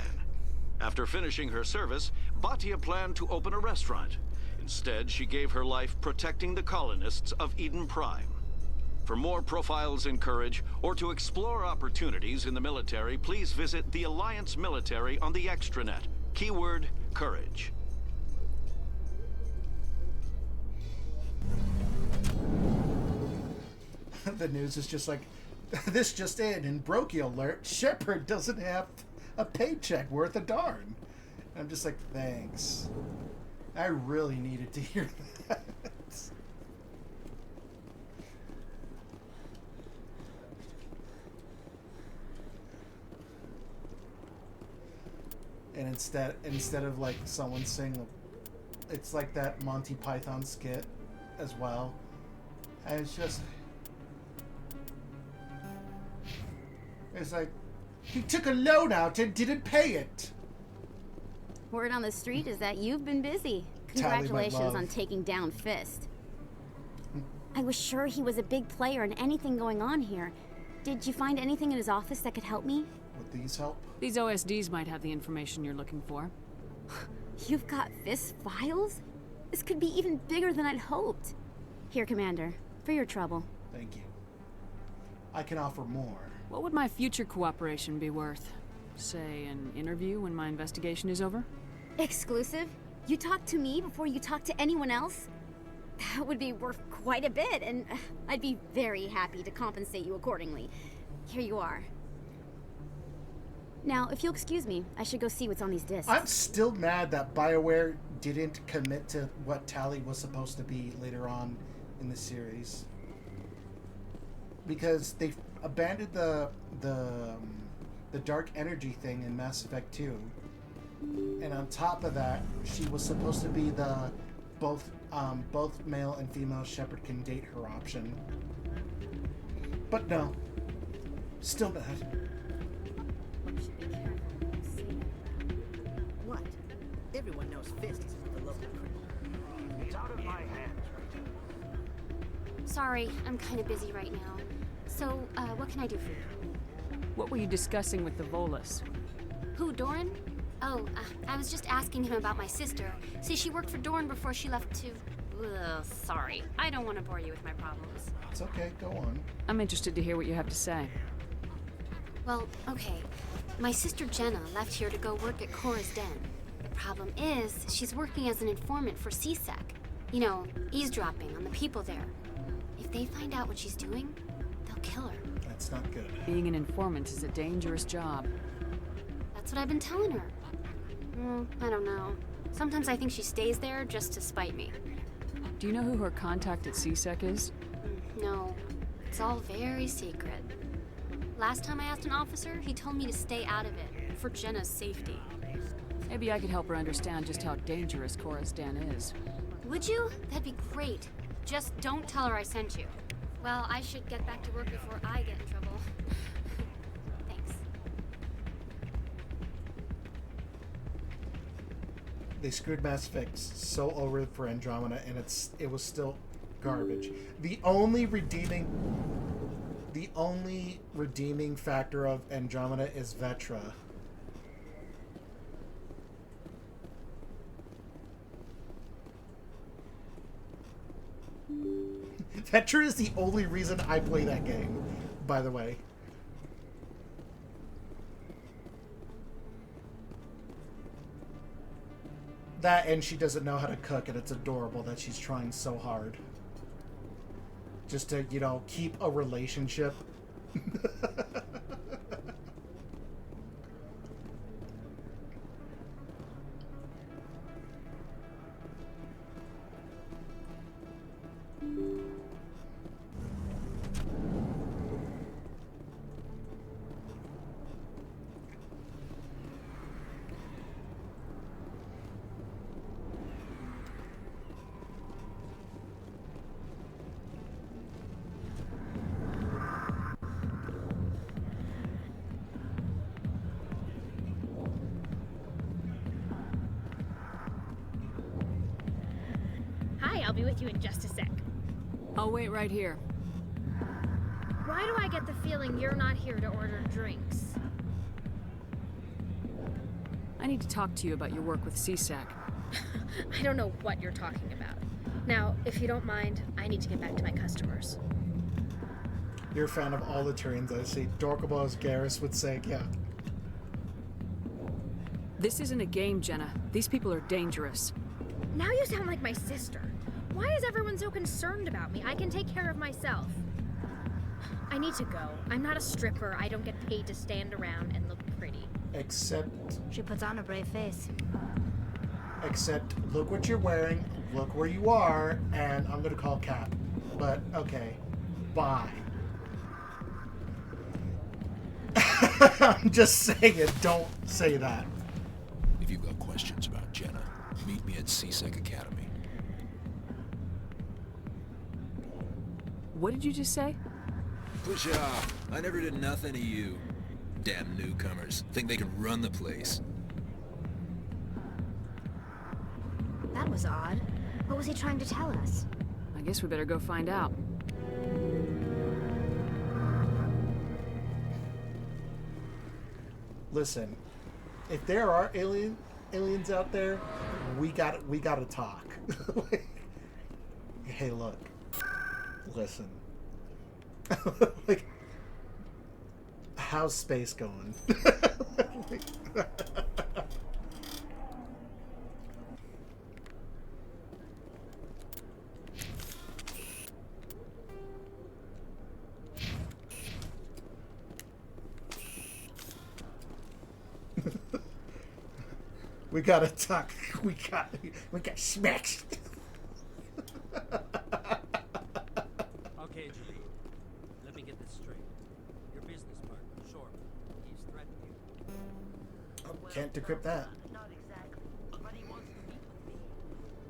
After finishing her service, Bhatia planned to open a restaurant. Instead, she gave her life protecting the colonists of Eden Prime. For more profiles in courage, or to explore opportunities in the military, please visit the Alliance military on the extranet. Keyword, courage. The news is just like, this just in Brokey alert, Shepard doesn't have a paycheck worth a darn. I'm just like, thanks. I really needed to hear that. And instead of like someone saying, it's like that Monty Python skit as well. And it's just, it's like, he took a loan out and didn't pay it. Word on the street is that you've been busy. Tally, my Congratulations love. on taking down Fist. I was sure he was a big player in anything going on here. Did you find anything in his office that could help me? Would these help? These OSDs might have the information you're looking for. You've got Fist's files? This could be even bigger than I'd hoped. Here, Commander, for your trouble. Thank you. I can offer more. What would my future cooperation be worth? Say, an interview when my investigation is over? Exclusive? You talk to me before you talk to anyone else? That would be worth quite a bit, and I'd be very happy to compensate you accordingly. Here you are. Now, if you'll excuse me, I should go see what's on these discs. I'm still mad that BioWare didn't commit to what Tally was supposed to be later on in the series. Because they abandoned the dark energy thing in Mass Effect 2. And on top of that, she was supposed to be the both male and female Shepard can date her option. But no. Still mad. What? Everyone knows Fist is one of the local criminals. It's out of my hands, Rita. Sorry, I'm kind of busy right now. So, what can I do for you? What were you discussing with the Volus? Who, Doran? Oh, I was just asking him about my sister. See, she worked for Doran before she left to... Ugh, sorry. I don't want to bore you with my problems. It's okay, go on. I'm interested to hear what you have to say. Well, okay. My sister Jenna left here to go work at Cora's Den. The problem is, she's working as an informant for CSEC. You know, eavesdropping on the people there. If they find out what she's doing, they'll kill her. That's not good. Being an informant is a dangerous job. That's what I've been telling her. I don't know. Sometimes I think she stays there just to spite me. Do you know who her contact at CSEC is? No. It's all very secret. Last time I asked an officer, he told me to stay out of it, for Jenna's safety. Maybe I could help her understand just how dangerous Cora's Den is. Would you? That'd be great. Just don't tell her I sent you. Well, I should get back to work before I get in trouble. Thanks. They screwed Mass Effect so over for Andromeda, and it was still garbage. The only redeeming factor of Andromeda is Vetra. Vetra is the only reason I play that game, by the way. That, and she doesn't know how to cook, and it's adorable that she's trying so hard. Just to, you know, keep a relationship. I'll be with you in just a sec. I'll wait right here. Why do I get the feeling you're not here to order drinks? I need to talk to you about your work with CSEC. I don't know what you're talking about. Now, if you don't mind, I need to get back to my customers. You're a fan of all the Turians, I see. Dorkable as Garrus would say, yeah. This isn't a game, Jenna. These people are dangerous. Now you sound like my sister. Why is everyone so concerned about me? I can take care of myself. I need to go. I'm not a stripper. I don't get paid to stand around and look pretty. Except... She puts on a brave face. Except, look what you're wearing, look where you are, and I'm gonna call Cap. But, okay. Bye. I'm just saying it, don't say that. If you've got questions about Jenna, meet me at CSEC Academy. What did you just say? Push it off. I never did nothing to you. Damn newcomers. Think they can run the place. That was odd. What was he trying to tell us? I guess we better go find out. Listen, if there are aliens out there, we gotta talk. Hey, look. Listen. Like, how's space going? We gotta talk. We got smacks. Okay, Julie. Let me get this straight. Your business partner, Short, he's threatened you. Oh, can't decrypt that. Not exactly, but he wants to meet with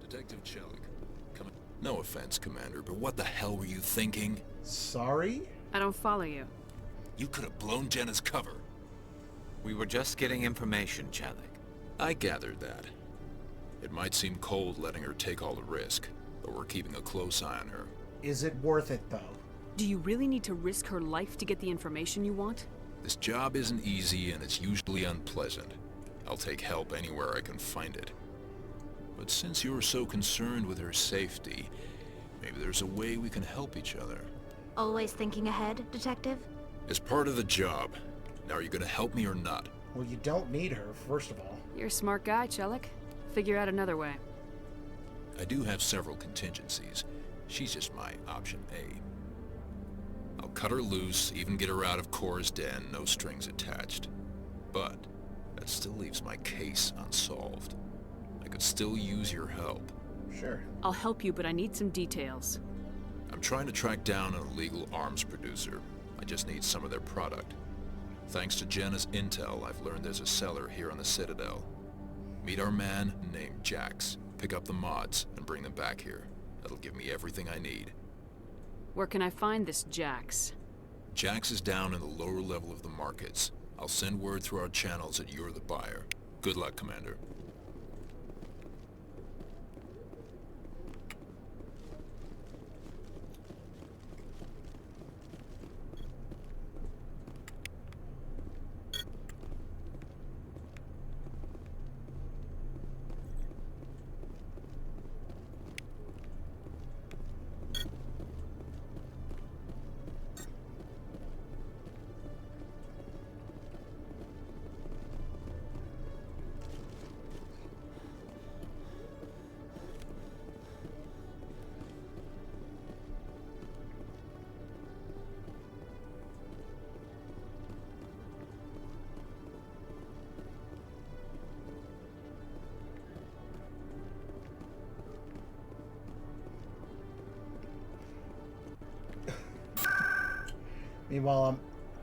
me. Detective Chelik, come on. No offense, Commander, but what the hell were you thinking? Sorry? I don't follow you. You could have blown Jenna's cover. We were just getting information, Chelik. I gathered that. It might seem cold letting her take all the risk, but we're keeping a close eye on her. Is it worth it, though? Do you really need to risk her life to get the information you want? This job isn't easy and it's usually unpleasant. I'll take help anywhere I can find it. But since you're so concerned with her safety, maybe there's a way we can help each other. Always thinking ahead, Detective? As part of the job. Now, are you gonna help me or not? Well, you don't need her, first of all. You're a smart guy, Chelik. Figure out another way. I do have several contingencies. She's just my option A. I'll cut her loose, even get her out of Cora's den, no strings attached. But that still leaves my case unsolved. I could still use your help. Sure. I'll help you, but I need some details. I'm trying to track down an illegal arms producer. I just need some of their product. Thanks to Jenna's intel, I've learned there's a seller here on the Citadel. Meet our man named Jax. Pick up the mods and bring them back here. That'll give me everything I need. Where can I find this Jax? Jax is down in the lower level of the markets. I'll send word through our channels that you're the buyer. Good luck, Commander.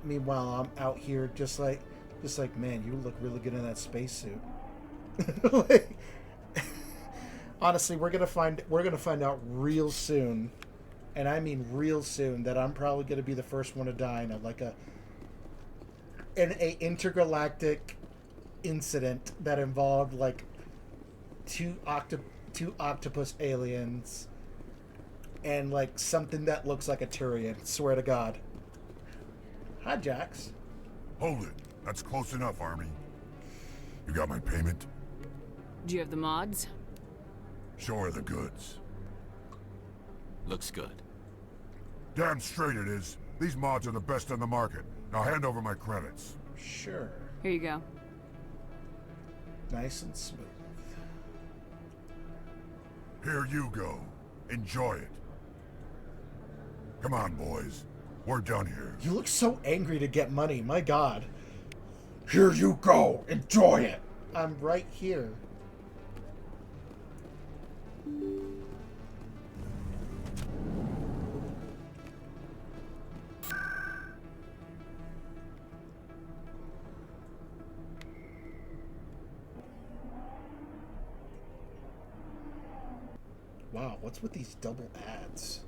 Meanwhile, I'm out here just like, man, you look really good in that spacesuit. Like, honestly, we're gonna find out real soon, and I mean real soon, that I'm probably gonna be the first one to die in an intergalactic incident that involved like two octopus aliens and like something that looks like a Turian. Swear to God. Hi, Jax. Hold it. That's close enough, Army. You got my payment? Do you have the mods? Show her the goods. Looks good. Damn straight it is. These mods are the best on the market. Now hand over my credits. Sure. Here you go. Nice and smooth. Here you go. Enjoy it. Come on, boys. We're done here. You look so angry to get money. My God. Here you go. Enjoy it. I'm right here. Wow, what's with these double ads?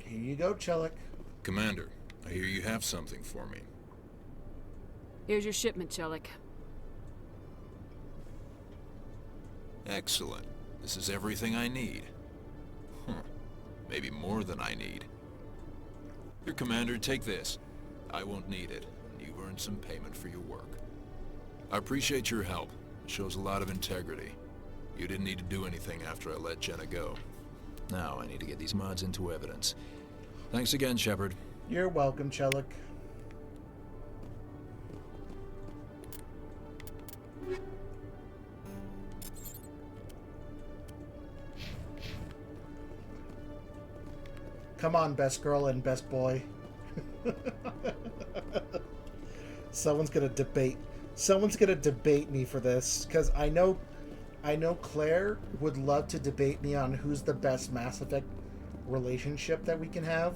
Here you go, Chelik. Commander, I hear you have something for me. Here's your shipment, Chelik. Excellent. This is everything I need. Maybe more than I need. Here, Commander, take this. I won't need it. You've earned some payment for your work. I appreciate your help. It shows a lot of integrity. You didn't need to do anything after I let Jenna go. Now I need to get these mods into evidence. Thanks again, Shepard. You're welcome, Chelik. Come on, best girl and best boy. Someone's gonna debate me for this, because I know Claire would love to debate me on who's the best Mass Effect relationship that we can have,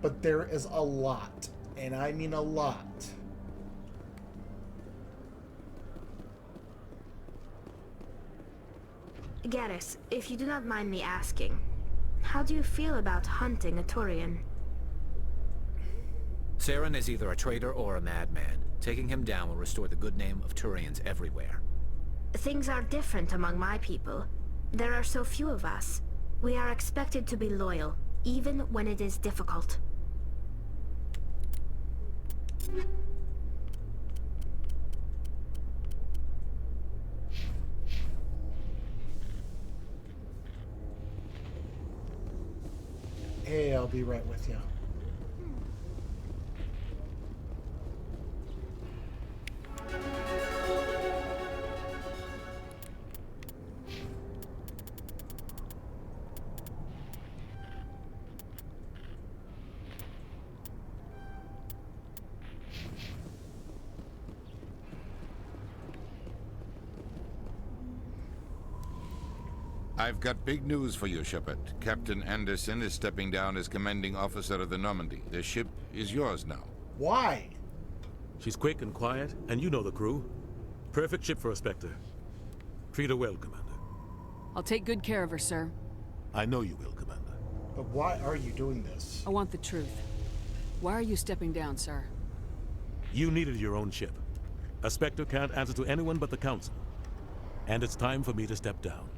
but there is a lot, and I mean a lot. Garrus, if you do not mind me asking, how do you feel about hunting a Turian? Saren is either a traitor or a madman. Taking him down will restore the good name of Turians everywhere. Things are different among my people. There are so few of us. We are expected to be loyal, even when it is difficult. Hey, I'll be right with you. I've got big news for you, Shepard. Captain Anderson is stepping down as commanding officer of the Normandy. The ship is yours now. Why? She's quick and quiet, and you know the crew. Perfect ship for a Spectre. Treat her well, Commander. I'll take good care of her, sir. I know you will, Commander. But why are you doing this? I want the truth. Why are you stepping down, sir? You needed your own ship. A Spectre can't answer to anyone but the Council. And it's time for me to step down.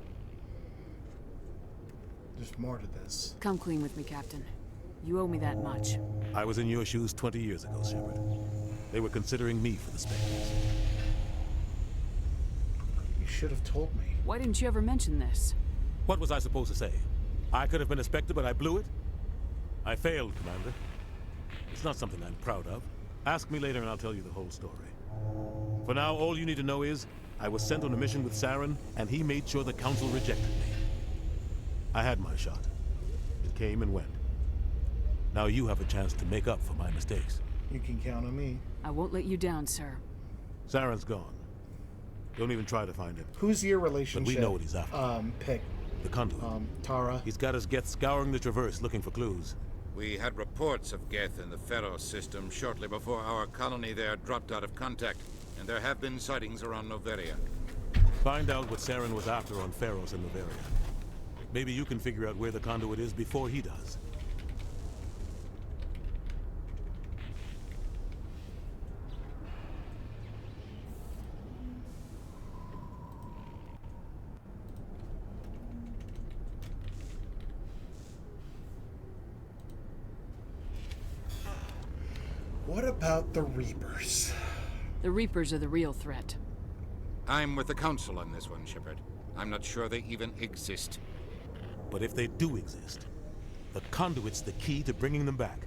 There's more to this. Come clean with me, Captain. You owe me that much. I was in your shoes 20 years ago, Shepard. They were considering me for the Spectres. You should have told me. Why didn't you ever mention this? What was I supposed to say? I could have been a Spectre, but I blew it? I failed, Commander. It's not something I'm proud of. Ask me later and I'll tell you the whole story. For now, all you need to know is, I was sent on a mission with Saren, and he made sure the Council rejected me. I had my shot. It came and went. Now you have a chance to make up for my mistakes. You can count on me. I won't let you down, sir. Saren's gone. Don't even try to find him. Who's your relationship? But we know what he's after. Pick. The conduit. Tara. He's got his Geth scouring the Traverse looking for clues. We had reports of Geth in the Pharos system shortly before our colony there dropped out of contact, and there have been sightings around Noveria. Find out what Saren was after on Pharos and Noveria. Maybe you can figure out where the conduit is before he does. What about the Reapers? The Reapers are the real threat. I'm with the Council on this one, Shepard. I'm not sure they even exist. But if they do exist, the conduit's the key to bringing them back.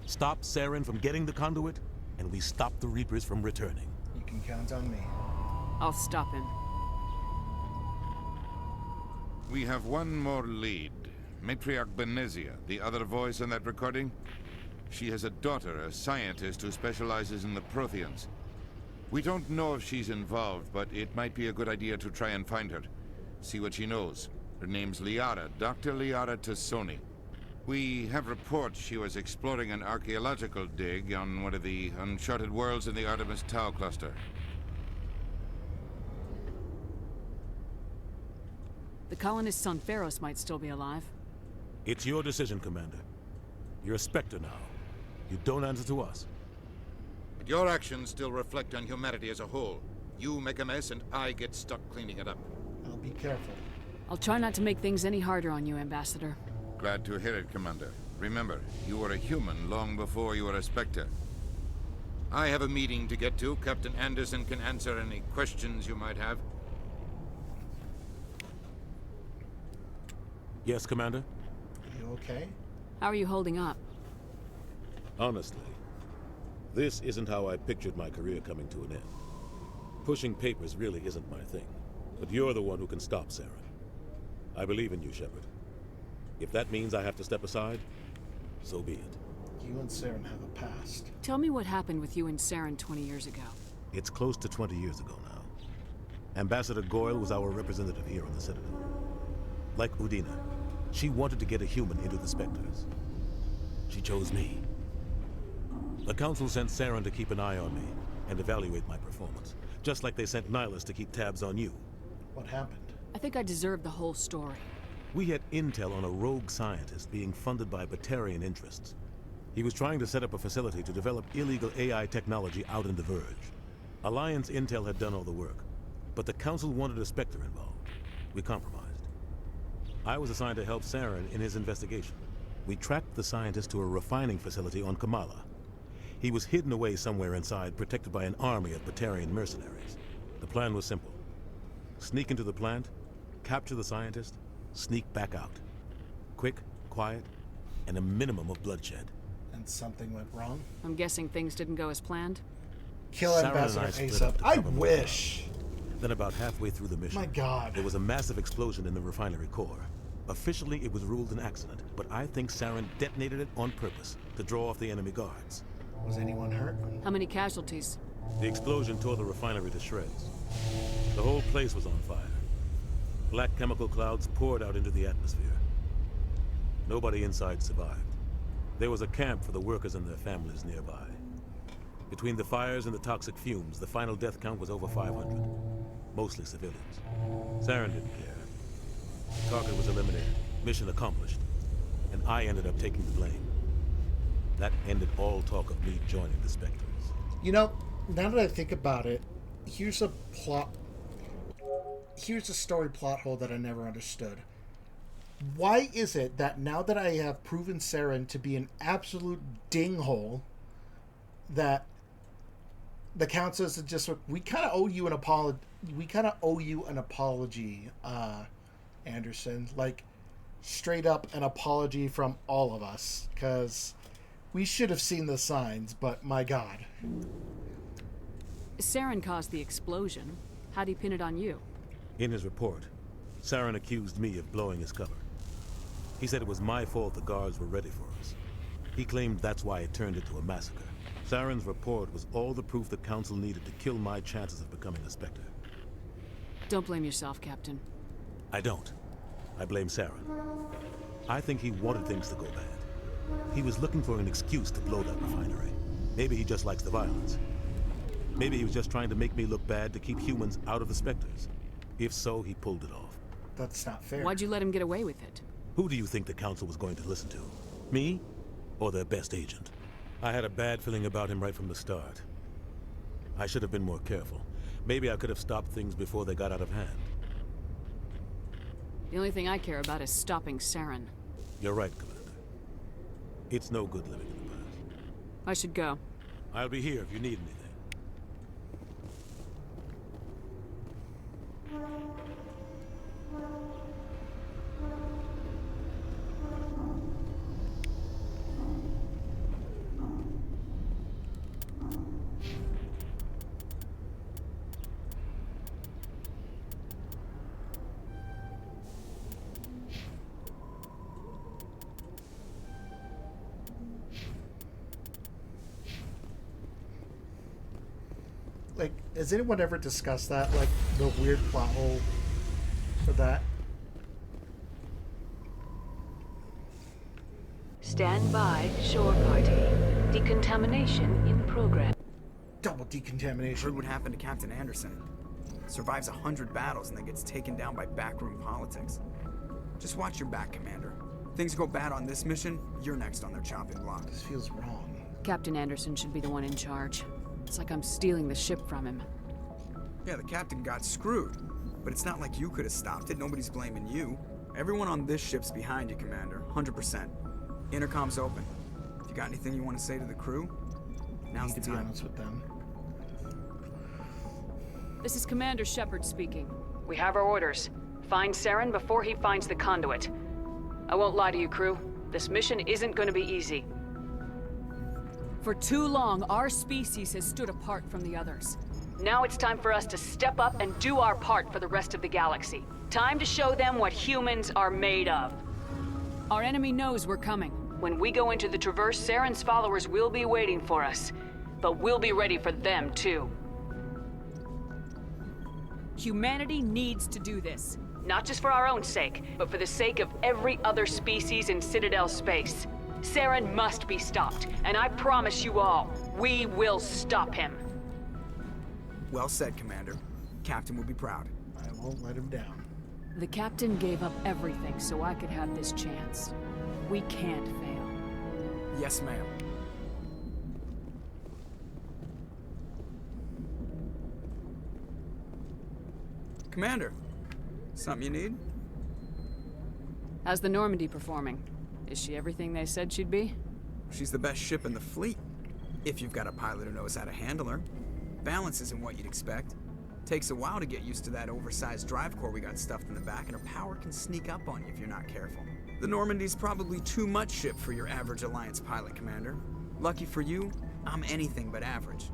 Stop Saren from getting the conduit, and we stop the Reapers from returning. You can count on me. I'll stop him. We have one more lead. Matriarch Benezia, the other voice in that recording. She has a daughter, a scientist who specializes in the Protheans. We don't know if she's involved, but it might be a good idea to try and find her. See what she knows. Her name's Liara, Dr. Liara Tassoni. We have reports she was exploring an archaeological dig on one of the uncharted worlds in the Artemis Tau cluster. The colonists on Pharos might still be alive. It's your decision, Commander. You're a Spectre now. You don't answer to us. But your actions still reflect on humanity as a whole. You make a mess and I get stuck cleaning it up. I'll be careful. I'll try not to make things any harder on you, Ambassador. Glad to hear it, Commander. Remember, you were a human long before you were a Spectre. I have a meeting to get to. Captain Anderson can answer any questions you might have. Yes, Commander? You okay? How are you holding up? Honestly, this isn't how I pictured my career coming to an end. Pushing papers really isn't my thing. But you're the one who can stop Saren. I believe in you, Shepard. If that means I have to step aside, so be it. You and Saren have a past. Tell me what happened with you and Saren 20 years ago. It's close to 20 years ago now. Ambassador Goyle was our representative here on the Citadel. Like Udina, she wanted to get a human into the Spectres. She chose me. The Council sent Saren to keep an eye on me and evaluate my performance, just like they sent Nihilus to keep tabs on you. What happened? I think I deserve the whole story. We had intel on a rogue scientist being funded by Batarian interests. He was trying to set up a facility to develop illegal AI technology out in the Verge. Alliance Intel had done all the work, but the Council wanted a Spectre involved. We compromised. I was assigned to help Saren in his investigation. We tracked the scientist to a refining facility on Kamala. He was hidden away somewhere inside, protected by an army of Batarian mercenaries. The plan was simple. Sneak into the plant, capture the scientist, sneak back out. Quick, quiet, and a minimum of bloodshed. And something went wrong? I'm guessing things didn't go as planned. Kill Ambassador ASAP. I wish. Then about halfway through the mission, My God, there was a massive explosion in the refinery core. Officially, it was ruled an accident, but I think Saren detonated it on purpose to draw off the enemy guards. Was anyone hurt? How many casualties? The explosion tore the refinery to shreds. The whole place was on fire. Black chemical clouds poured out into the atmosphere. Nobody inside survived. There was a camp for the workers and their families nearby. Between the fires and the toxic fumes, the final death count was over 500. Mostly civilians. Saren didn't care. The target was eliminated, mission accomplished, and I ended up taking the blame. That ended all talk of me joining the Spectres. You know, now that I think about it, here's a story plot hole that I never understood. Why is it that now that I have proven Saren to be an absolute dinghole, that the council is just, we kind of owe you an apology. We kind of owe you an apology, Anderson. Like, straight up an apology from all of us, because we should have seen the signs, but my God. Saren caused the explosion. How'd he pin it on you? In his report, Saren accused me of blowing his cover. He said it was my fault the guards were ready for us. He claimed that's why it turned into a massacre. Saren's report was all the proof the Council needed to kill my chances of becoming a Spectre. Don't blame yourself, Captain. I don't. I blame Saren. I think he wanted things to go bad. He was looking for an excuse to blow that refinery. Maybe he just likes the violence. Maybe he was just trying to make me look bad to keep humans out of the Spectres. If so, he pulled it off. That's not fair. Why'd you let him get away with it? Who do you think the Council was going to listen to? Me? Or their best agent? I had a bad feeling about him right from the start. I should have been more careful. Maybe I could have stopped things before they got out of hand. The only thing I care about is stopping Saren. You're right, Commander. It's no good living in the past. I should go. I'll be here if you need anything. Like, has anyone ever discussed that? Like, the weird plot hole for that? Stand by, shore party. Decontamination in progress. Double decontamination. Heard what happened to Captain Anderson. Survives 100 battles and then gets taken down by backroom politics. Just watch your back, Commander. Things go bad on this mission, you're next on their chopping block. This feels wrong. Captain Anderson should be the one in charge. It's like I'm stealing the ship from him. Yeah, the captain got screwed. But it's not like you could have stopped it. Nobody's blaming you. Everyone on this ship's behind you, Commander. 100%. Intercom's open. If you got anything you want to say to the crew, now's the time. To be honest with them. This is Commander Shepard speaking. We have our orders. Find Saren before he finds the conduit. I won't lie to you, crew. This mission isn't going to be easy. For too long, our species has stood apart from the others. Now it's time for us to step up and do our part for the rest of the galaxy. Time to show them what humans are made of. Our enemy knows we're coming. When we go into the Traverse, Saren's followers will be waiting for us. But we'll be ready for them, too. Humanity needs to do this. Not just for our own sake, but for the sake of every other species in Citadel space. Saren must be stopped, and I promise you all, we will stop him. Well said, Commander. Captain will be proud. I won't let him down. The captain gave up everything so I could have this chance. We can't fail. Yes, ma'am. Commander, something you need? How's the Normandy performing? Is she everything they said she'd be? She's the best ship in the fleet. If you've got a pilot who knows how to handle her. Balance isn't what you'd expect. Takes a while to get used to that oversized drive core we got stuffed in the back, and her power can sneak up on you if you're not careful. The Normandy's probably too much ship for your average Alliance pilot, Commander. Lucky for you, I'm anything but average.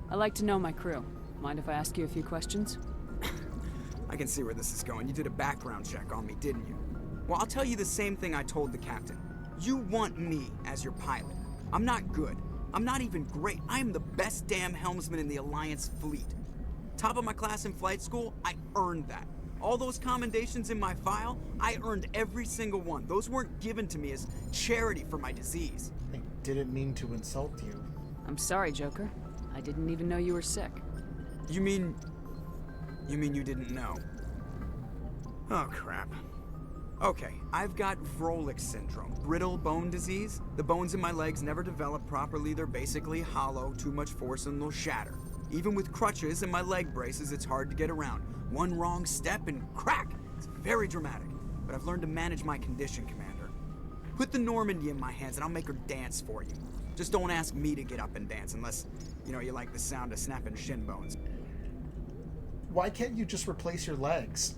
I like to know my crew. Mind if I ask you a few questions? I can see where this is going. You did a background check on me, didn't you? Well, I'll tell you the same thing I told the captain. You want me as your pilot. I'm not good. I'm not even great. I am the best damn helmsman in the Alliance fleet. Top of my class in flight school, I earned that. All those commendations in my file, I earned every single one. Those weren't given to me as charity for my disease. I didn't mean to insult you. I'm sorry, Joker. I didn't even know you were sick. You mean you didn't know? Oh, crap. Okay, I've got Vrolik syndrome, brittle bone disease. The bones in my legs never develop properly. They're basically hollow, too much force and they'll shatter. Even with crutches and my leg braces, it's hard to get around. One wrong step and crack! It's very dramatic, but I've learned to manage my condition, Commander. Put the Normandy in my hands and I'll make her dance for you. Just don't ask me to get up and dance unless, you like the sound of snapping shin bones. Why can't you just replace your legs?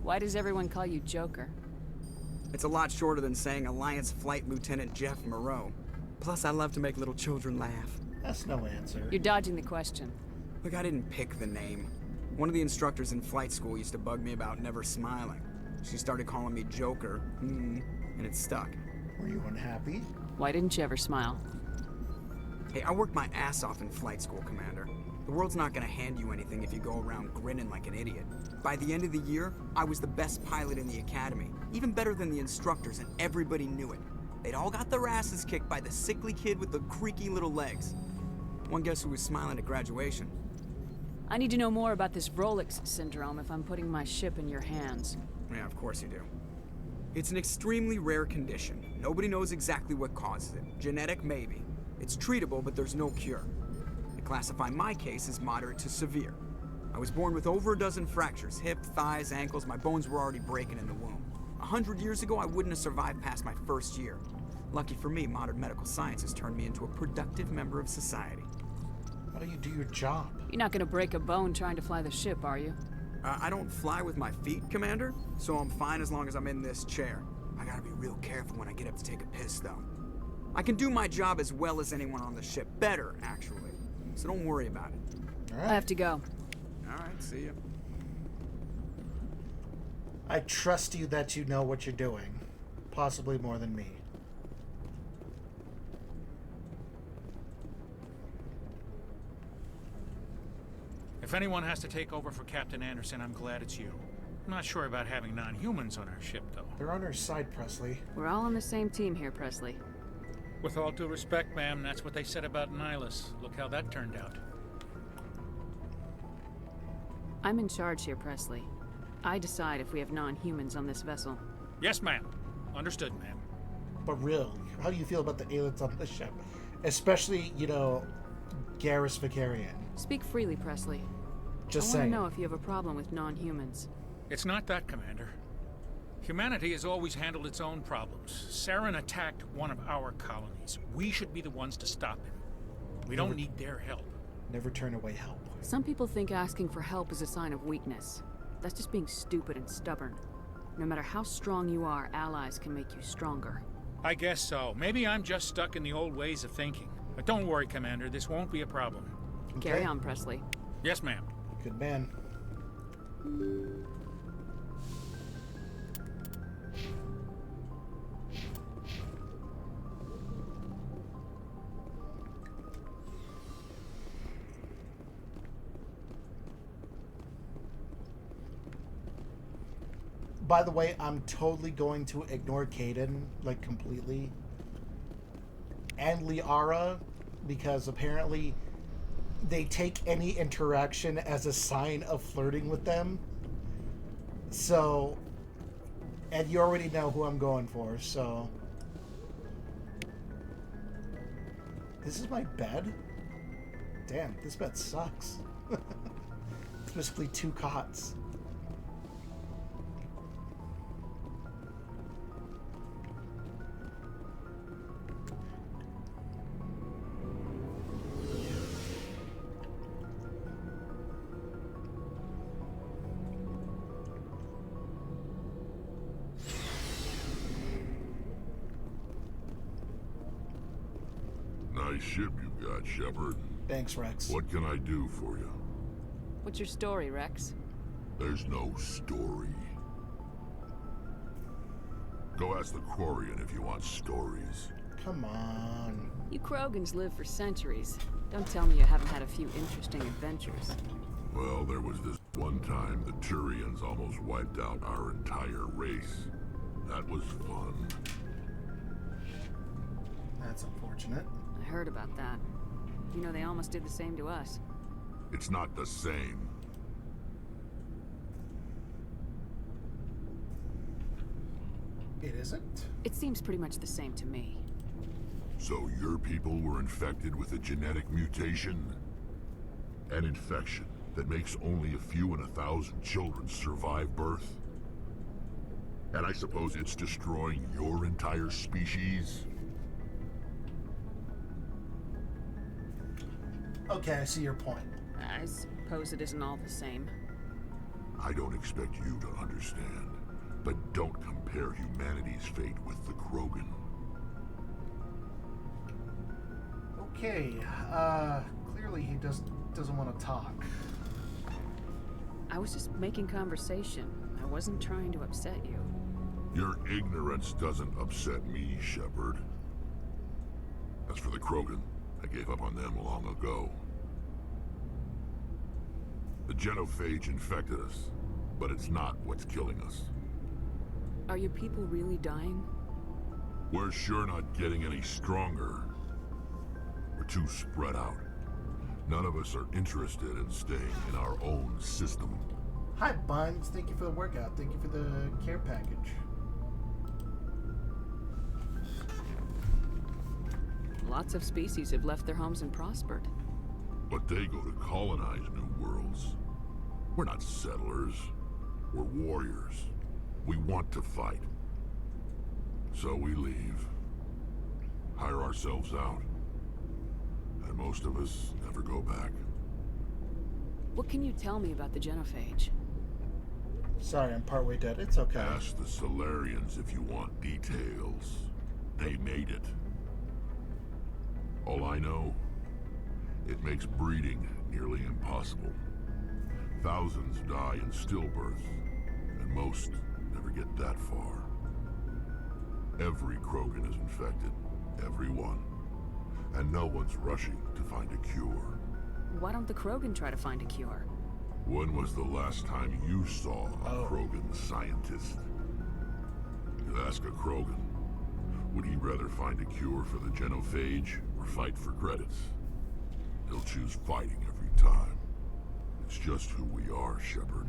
Why does everyone call you Joker? It's a lot shorter than saying Alliance Flight Lieutenant Jeff Moreau. Plus, I love to make little children laugh. That's no answer. You're dodging the question. Look, I didn't pick the name. One of the instructors in flight school used to bug me about never smiling. She started calling me Joker, and it stuck. Were you unhappy? Why didn't you ever smile? Hey, I worked my ass off in flight school, Commander. The world's not gonna hand you anything if you go around grinning like an idiot. By the end of the year, I was the best pilot in the academy, even better than the instructors, and everybody knew it. They'd all got their asses kicked by the sickly kid with the creaky little legs. One guess who was smiling at graduation? I need to know more about this Vrolik syndrome if I'm putting my ship in your hands. Yeah, of course you do. It's an extremely rare condition. Nobody knows exactly what causes it. Genetic, maybe. It's treatable, but there's no cure. They classify my case as moderate to severe. I was born with over a dozen fractures, hip, thighs, ankles. My bones were already breaking in the womb. 100 years ago, I wouldn't have survived past my first year. Lucky for me, modern medical science has turned me into a productive member of society. How do you do your job? You're not gonna break a bone trying to fly the ship, are you? I don't fly with my feet, Commander, so I'm fine as long as I'm in this chair. I gotta be real careful when I get up to take a piss, though. I can do my job as well as anyone on the ship. Better, actually. So don't worry about it. All right. I have to go. Alright, see ya. I trust you that you know what you're doing. Possibly more than me. If anyone has to take over for Captain Anderson, I'm glad it's you. I'm not sure about having non-humans on our ship, though. They're on our side, Presley. We're all on the same team here, Presley. With all due respect, ma'am, that's what they said about Nihilus. Look how that turned out. I'm in charge here, Presley. I decide if we have non-humans on this vessel. Yes, ma'am. Understood, ma'am. But real, how do you feel about the aliens on the ship? Especially, Garrus Vicarian. Speak freely, Presley. Just I want saying. to know if you have a problem with non-humans. It's not that, Commander. Humanity has always handled its own problems. Saren attacked one of our colonies. We should be the ones to stop him. We don't need their help. Never turn away help. Some people think asking for help is a sign of weakness. That's just being stupid and stubborn. No matter how strong you are, allies can make you stronger. I guess so. Maybe I'm just stuck in the old ways of thinking. But don't worry, Commander. This won't be a problem. Okay. Carry on, Presley. Yes, ma'am. Good man. By the way, I'm totally going to ignore Caden, completely. And Liara, because apparently they take any interaction as a sign of flirting with them. So, and you already know who I'm going for, so. This is my bed? Damn, this bed sucks. It's basically 2 cots. Nice ship you got, Shepard. Thanks, Rex. What can I do for you? What's your story, Rex? There's no story. Go ask the Quarian if you want stories. Come on. You Krogans live for centuries. Don't tell me you haven't had a few interesting adventures. Well, there was this one time the Turians almost wiped out our entire race. That was fun. That's unfortunate. I heard about that. You know, they almost did the same to us. It's not the same. It isn't? It seems pretty much the same to me. So your people were infected with a genetic mutation? An infection that makes only a few in 1,000 children survive birth? And I suppose it's destroying your entire species? Okay, I see your point. I suppose it isn't all the same. I don't expect you to understand, but don't compare humanity's fate with the Krogan. Okay, clearly he doesn't want to talk. I was just making conversation. I wasn't trying to upset you. Your ignorance doesn't upset me, Shepard. As for the Krogan, I gave up on them long ago. The genophage infected us, but it's not what's killing us. Are your people really dying? We're sure not getting any stronger. We're too spread out. None of us are interested in staying in our own system. Hi, Buns. Thank you for the workout. Thank you for the care package. Lots of species have left their homes and prospered. But they go to colonize new worlds. We're not settlers. We're warriors. We want to fight. So we leave. Hire ourselves out. And most of us never go back. What can you tell me about the genophage? Sorry, I'm partway dead. It's okay. Ask the Solarians if you want details. They made it. All I know, it makes breeding nearly impossible. Thousands die in stillbirth, and most never get that far. Every Krogan is infected. Every one. And no one's rushing to find a cure. Why don't the Krogan try to find a cure? When was the last time you saw a Krogan scientist? You ask a Krogan, would he rather find a cure for the genophage or fight for credits? He'll choose fighting every time. It's just who we are, Shepard.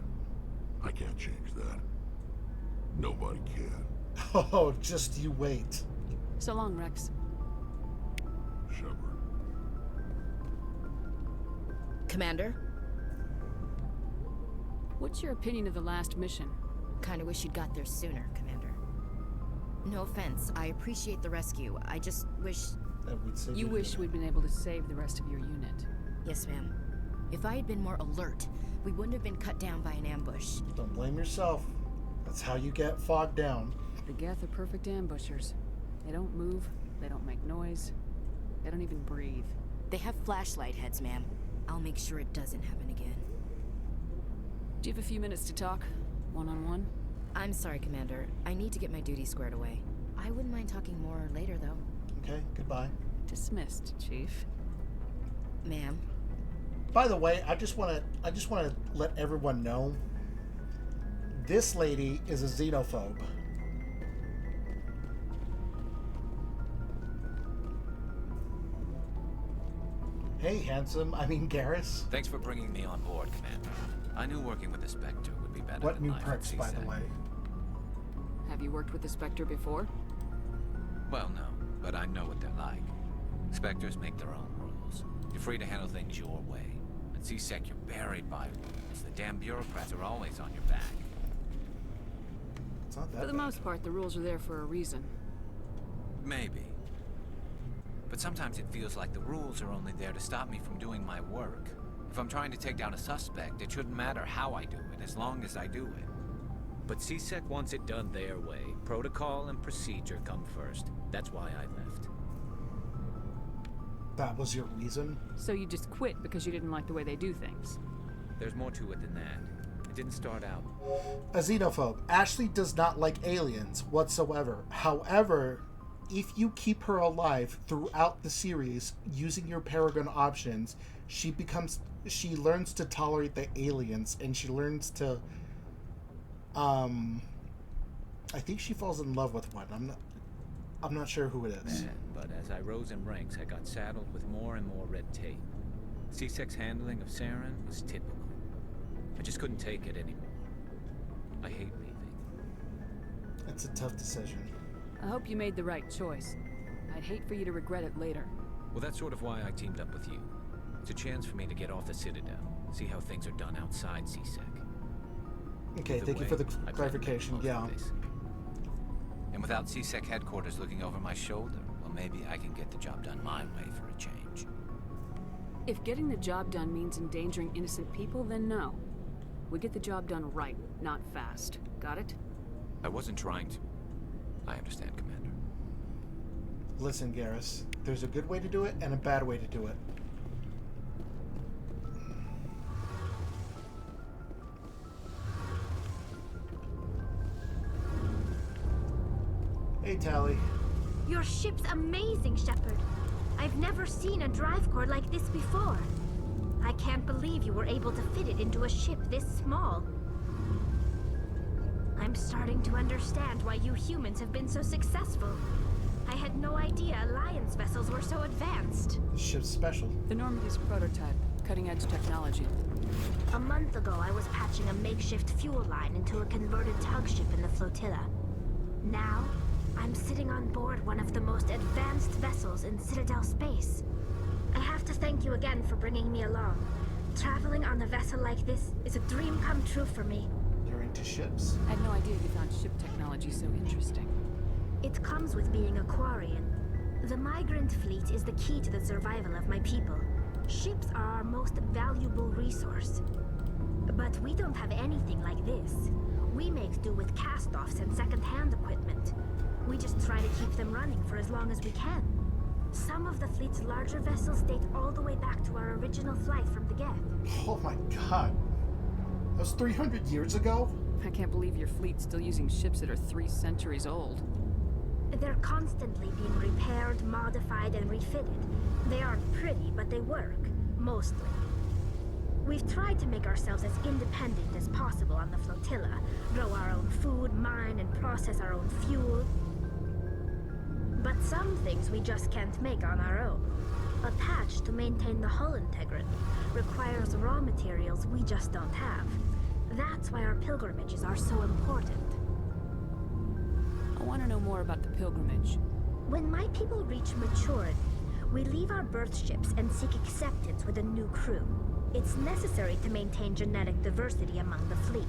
I can't change that. Nobody can. Oh, just you wait. So long, Rex. Shepard. Commander? What's your opinion of the last mission? Kinda wish you'd got there sooner, Commander. No offense, I appreciate the rescue. I just wish... You wish we'd been able to save the rest of your unit. Yes, ma'am. If I had been more alert, we wouldn't have been cut down by an ambush. Don't blame yourself. That's how you get fogged down. The Geth are perfect ambushers. They don't move, they don't make noise, they don't even breathe. They have flashlight heads, ma'am. I'll make sure it doesn't happen again. Do you have a few minutes to talk? One-on-one? I'm sorry, Commander. I need to get my duty squared away. I wouldn't mind talking more later, though. Okay, goodbye. Dismissed, Chief. Ma'am. By the way, I just want to let everyone know this lady is a xenophobe. Hey, handsome. I mean, Garrus. Thanks for bringing me on board, Commander. I knew working with the Spectre would be better What than new life at perks, by the CSAC. way? Have you worked with the Spectre before? Well, no, but I know what they're like. Spectres make their own rules. You're free to handle things your way, At C-Sec, you're buried by rules. The damn bureaucrats are always on your back. It's not that For the bad. most part, the rules are there for a reason. Maybe. But sometimes it feels like the rules are only there to stop me from doing my work. If I'm trying to take down a suspect, it shouldn't matter how I do it, as long as I do it. But C-Sec wants it done their way. Protocol and procedure come first. That's why I left. That was your reason? So you just quit because you didn't like the way they do things? There's more to it than that. It didn't start out. A xenophobe. Ashley does not like aliens whatsoever. However, if you keep her alive throughout the series using your Paragon options, she learns to tolerate the aliens, and she learns to I think she falls in love with one. I'm not sure who it is. But as I rose in ranks, I got saddled with more and more red tape. C-Sec's handling of Saren was typical. I just couldn't take it anymore. I hate leaving. It's a tough decision. I hope you made the right choice. I'd hate for you to regret it later. Well, that's sort of why I teamed up with you. It's a chance for me to get off the Citadel, see how things are done outside C-Sec. Okay, Either thank you way, for the I plan to make clarification. most Yeah. of this. And without C-Sec headquarters looking over my shoulder, well, maybe I can get the job done my way for a change. If getting the job done means endangering innocent people, then no. We get the job done right, not fast. Got it? I wasn't trying to. I understand, Commander. Listen, Garrus, there's a good way to do it and a bad way to do it. Hey, Tally. Your ship's amazing, Shepard. I've never seen a drive core like this before. I can't believe you were able to fit it into a ship this small. I'm starting to understand why you humans have been so successful. I had no idea Alliance vessels were so advanced. Ship's special. The Normandy's prototype, cutting-edge technology. A month ago, I was patching a makeshift fuel line into a converted tug ship in the flotilla. Now, I'm sitting on board one of the most advanced vessels in Citadel space. I have to thank you again for bringing me along. Traveling on a vessel like this is a dream come true for me. You're into ships? I had no idea you found ship technology so interesting. It comes with being a Quarian. The migrant fleet is the key to the survival of my people. Ships are our most valuable resource. But we don't have anything like this. We make do with cast-offs and second-hand equipment. We just try to keep them running for as long as we can. Some of the fleet's larger vessels date all the way back to our original flight from the Geth. Oh my god. That was 300 years ago? I can't believe your fleet's still using ships that are 3 centuries old. They're constantly being repaired, modified, and refitted. They aren't pretty, but they work. Mostly. We've tried to make ourselves as independent as possible on the flotilla. Grow our own food, mine, and process our own fuel. But some things we just can't make on our own. A patch to maintain the hull integrity requires raw materials we just don't have. That's why our pilgrimages are so important. I want to know more about the pilgrimage. When my people reach maturity, we leave our birth ships and seek acceptance with a new crew. It's necessary to maintain genetic diversity among the fleet.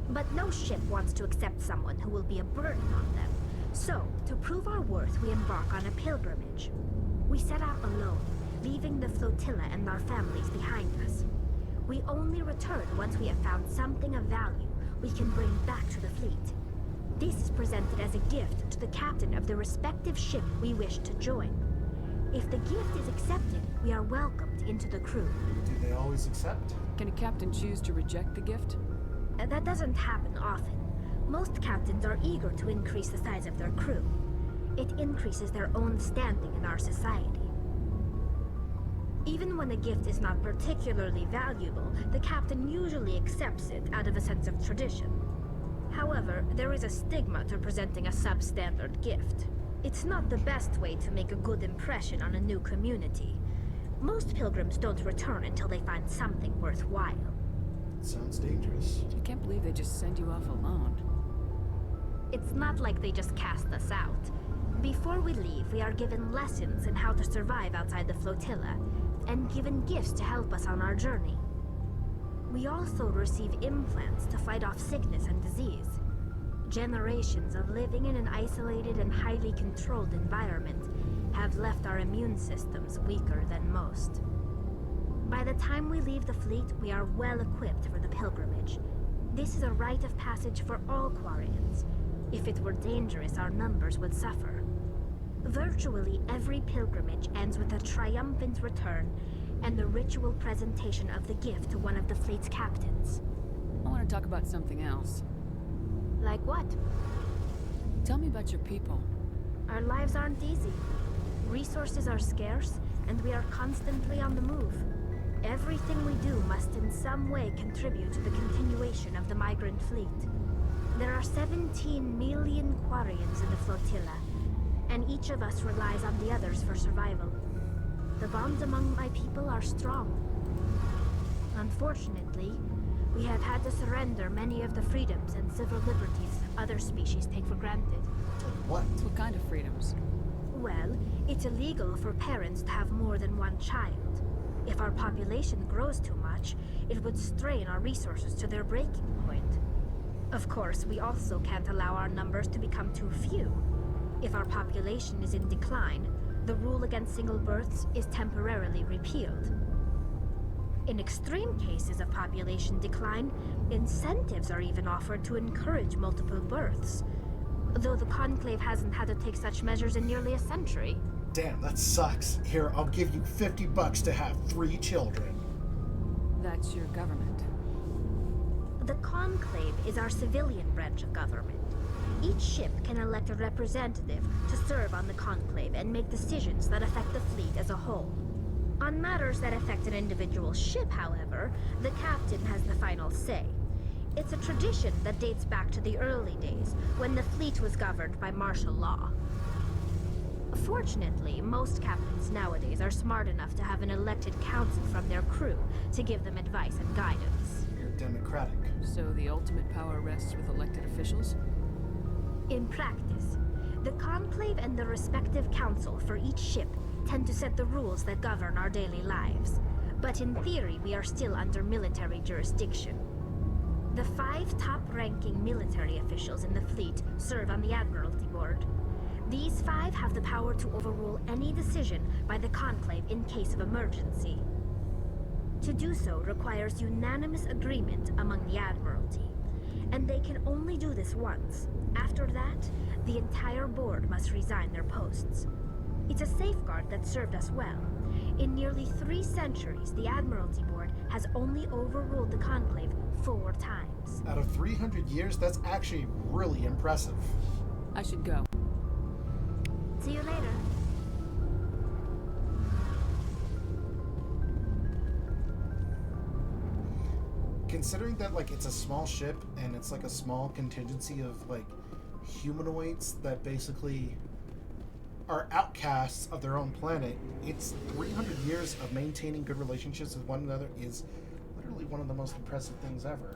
But no ship wants to accept someone who will be a burden on them. So, to prove our worth, we embark on a pilgrimage. We set out alone, leaving the flotilla and our families behind us. We only return once we have found something of value we can bring back to the fleet. This is presented as a gift to the captain of the respective ship we wish to join. If the gift is accepted, we are welcomed into the crew. Do they always accept? Can a captain choose to reject the gift? That doesn't happen often. Most captains are eager to increase the size of their crew. It increases their own standing in our society. Even when a gift is not particularly valuable, the captain usually accepts it out of a sense of tradition. However, there is a stigma to presenting a substandard gift. It's not the best way to make a good impression on a new community. Most pilgrims don't return until they find something worthwhile. Sounds dangerous. I can't believe they just send you off alone. It's not like they just cast us out. Before we leave, we are given lessons in how to survive outside the flotilla. and given gifts to help us on our journey. We also receive implants to fight off sickness and disease. Generations of living in an isolated and highly controlled environment have left our immune systems weaker than most. By the time we leave the fleet, we are well equipped for the pilgrimage. This is a rite of passage for all Quarians. If it were dangerous, our numbers would suffer. Virtually every pilgrimage ends with a triumphant return and the ritual presentation of the gift to one of the fleet's captains. I want to talk about something else. Like what? Tell me about your people. Our lives aren't easy. Resources are scarce, and we are constantly on the move. Everything we do must in some way contribute to the continuation of the migrant fleet. There are 17 million Quarians in the flotilla, and each of us relies on the others for survival. The bonds among my people are strong. Unfortunately, we have had to surrender many of the freedoms and civil liberties other species take for granted. What? What kind of freedoms? Well, it's illegal for parents to have more than one child. If our population grows too much, it would strain our resources to their breaking point. Of course, we also can't allow our numbers to become too few. If our population is in decline, the rule against single births is temporarily repealed. In extreme cases of population decline, incentives are even offered to encourage multiple births, though the Conclave hasn't had to take such measures in nearly a century. Damn, that sucks. Here, I'll give you $50 to have 3 children. That's your government. The Conclave is our civilian branch of government. Each ship can elect a representative to serve on the Conclave and make decisions that affect the fleet as a whole. On matters that affect an individual ship, however, the captain has the final say. It's a tradition that dates back to the early days, when the fleet was governed by martial law. Fortunately, most captains nowadays are smart enough to have an elected council from their crew to give them advice and guidance. You're democratic. So the ultimate power rests with elected officials? In practice, the Conclave and the respective council for each ship tend to set the rules that govern our daily lives. But in theory, we are still under military jurisdiction. The 5 top-ranking military officials in the fleet serve on the Admiralty Board. These 5 have the power to overrule any decision by the Conclave in case of emergency. To do so requires unanimous agreement among the Admiralty, and they can only do this once. After that, the entire board must resign their posts. It's a safeguard that served us well. In nearly 3 centuries, the Admiralty Board has only overruled the Conclave 4 times. Out of 300 years, that's actually really impressive. I should go. See you later. Considering that, like, it's a small ship and it's like a small contingency of, like, humanoids that basically are outcasts of their own planet, it's 300 years of maintaining good relationships with one another is literally one of the most impressive things ever.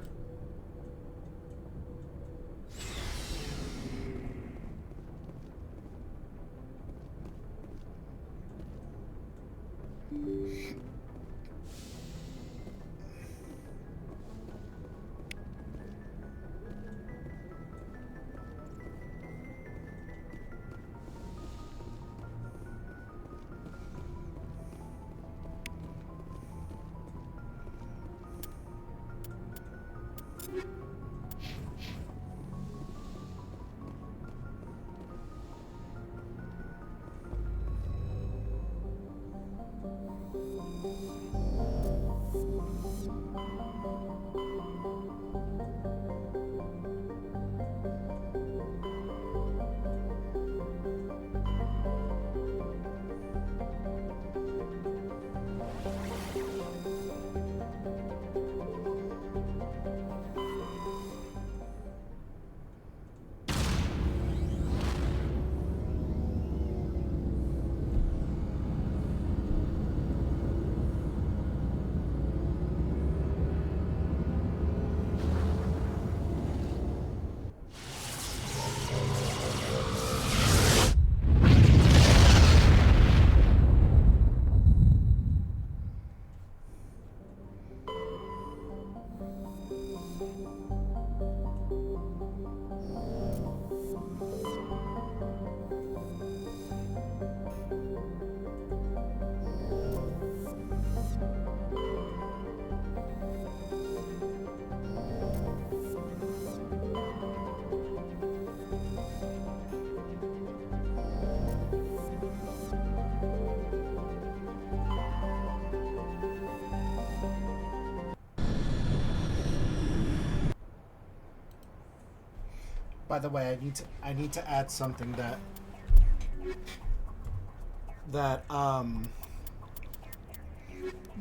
By the way, I need to add something that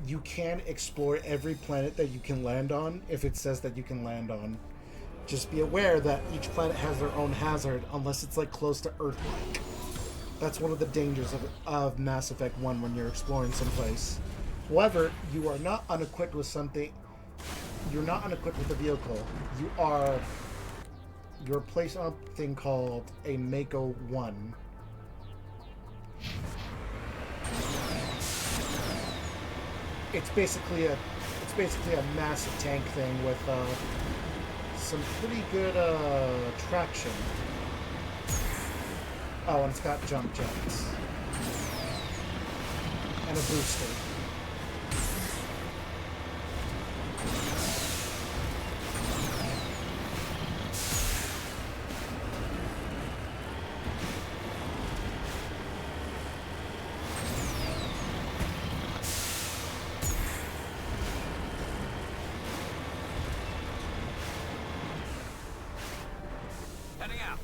you can explore every planet that you can land on if it says that you can land on. Just be aware that each planet has their own hazard unless it's like close to Earth-like. That's one of the dangers of Mass Effect 1 when you're exploring someplace. However, you are not unequipped with something. You're not unequipped with a vehicle. You're placed on a thing called a Mako 1. It's basically a massive tank thing with some pretty good traction. Oh, and it's got jump jets and a booster. Heading out.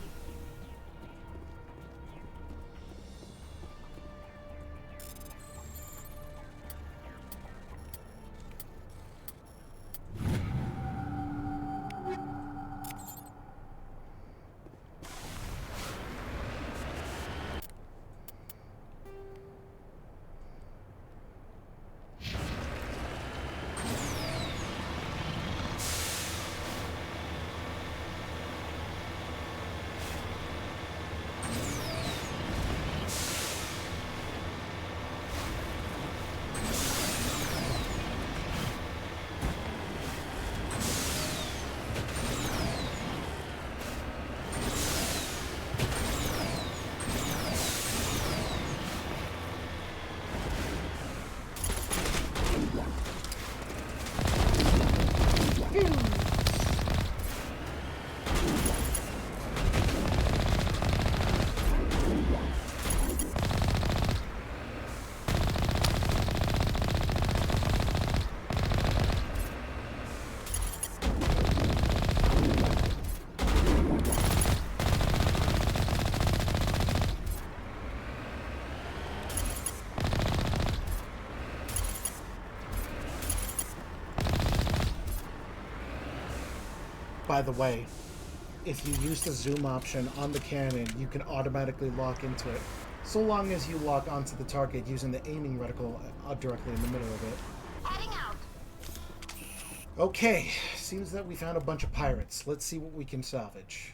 By the way, if you use the zoom option on the cannon, you can automatically lock into it, so long as you lock onto the target using the aiming reticle directly in the middle of it. Heading out. Okay, seems that we found a bunch of pirates. Let's see what we can salvage.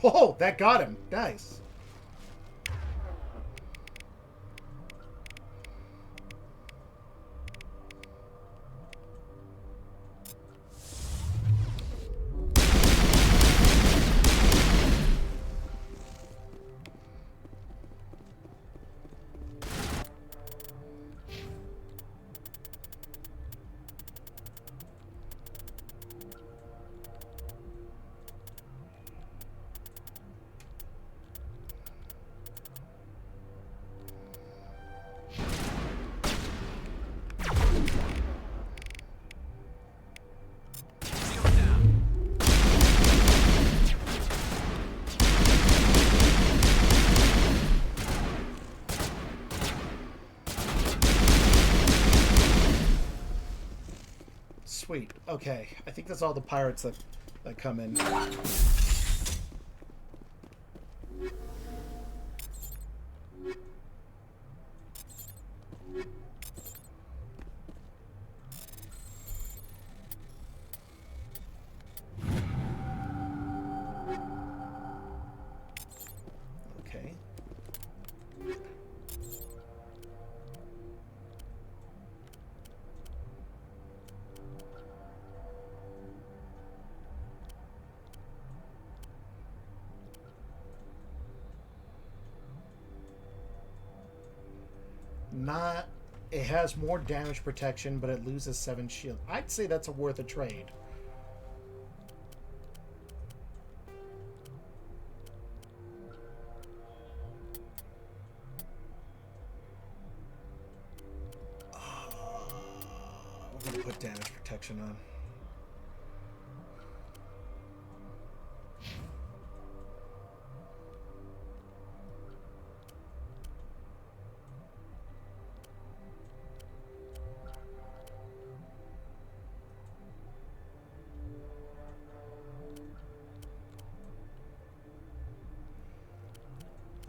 Oh, that got him. Nice. Sweet. Okay, I think that's all the pirates that come in. not. It has more damage protection, but it loses 7 shield. I'd say that's worth a trade. We're gonna put damage protection on.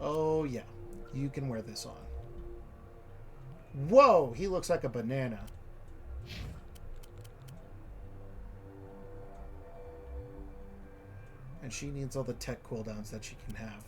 Oh, yeah. You can wear this on. Whoa! He looks like a banana. And she needs all the tech cooldowns that she can have.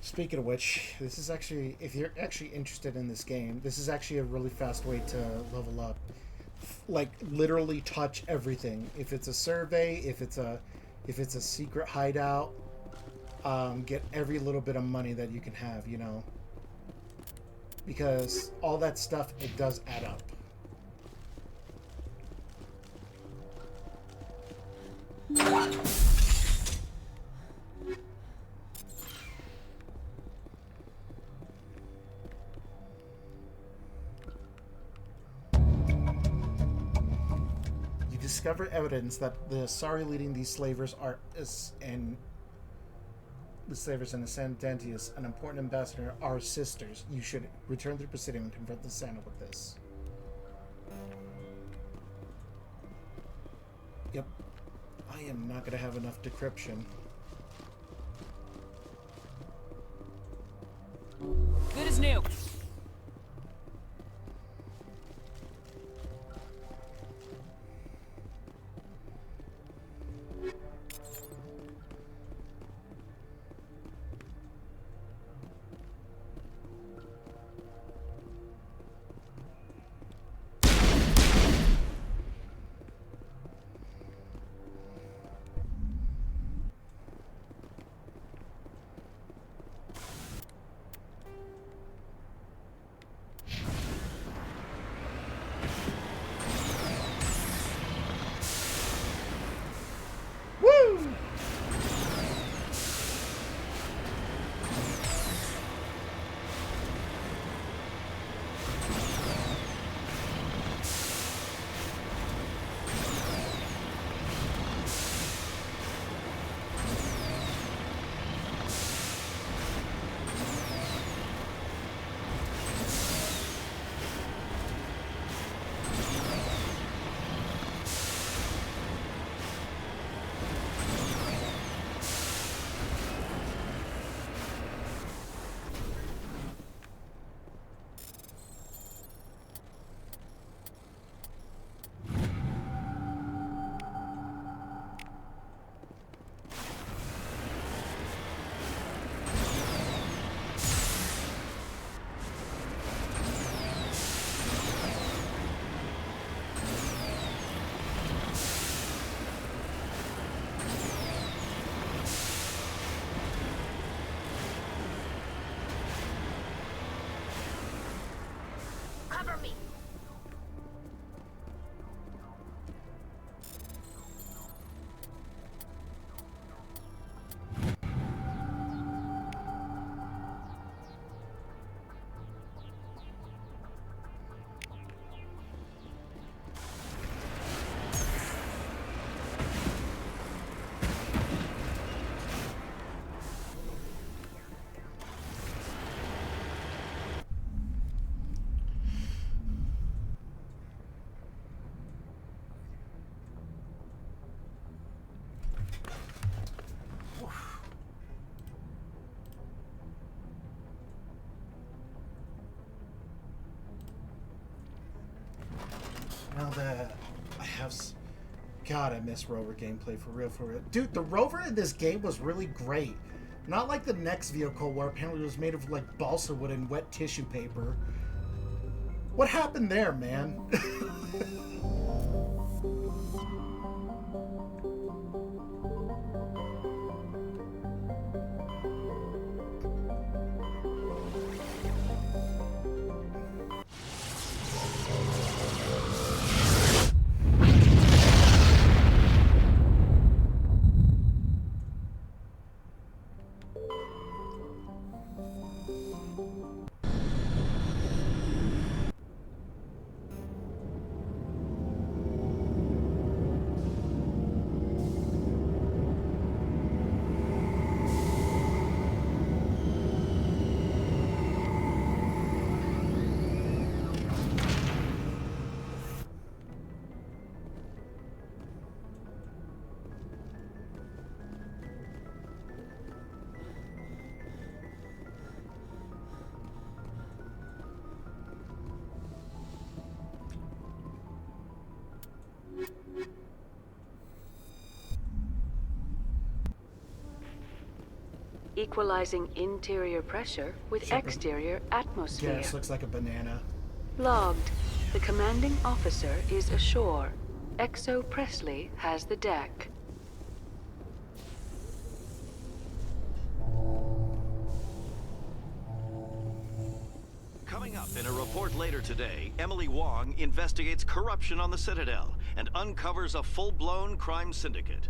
Speaking of which, this is actually, if you're actually interested in this game, this is actually a really fast way to level up. Like, literally touch everything. If it's a survey, if it's a secret hideout, get every little bit of money that you can have, you know. Because all that stuff, it does add up. Discover evidence that the Asari leading these slavers and Ascendantius, an important ambassador, are sisters. You should return to the Presidium and confront the Senate with this. Yep. I am not going to have enough decryption. Good as new. Cover me! Now that I have God, I miss Rover gameplay for real, for real. Dude, the Rover in this game was really great. Not like the next vehicle where apparently it was made of like balsa wood and wet tissue paper. What happened there, man? Equalizing interior pressure with exterior atmosphere. Yes, looks like a banana. Logged. The commanding officer is ashore. Exo Presley has the deck. Coming up in a report later today, Emily Wong investigates corruption on the Citadel and uncovers a full-blown crime syndicate.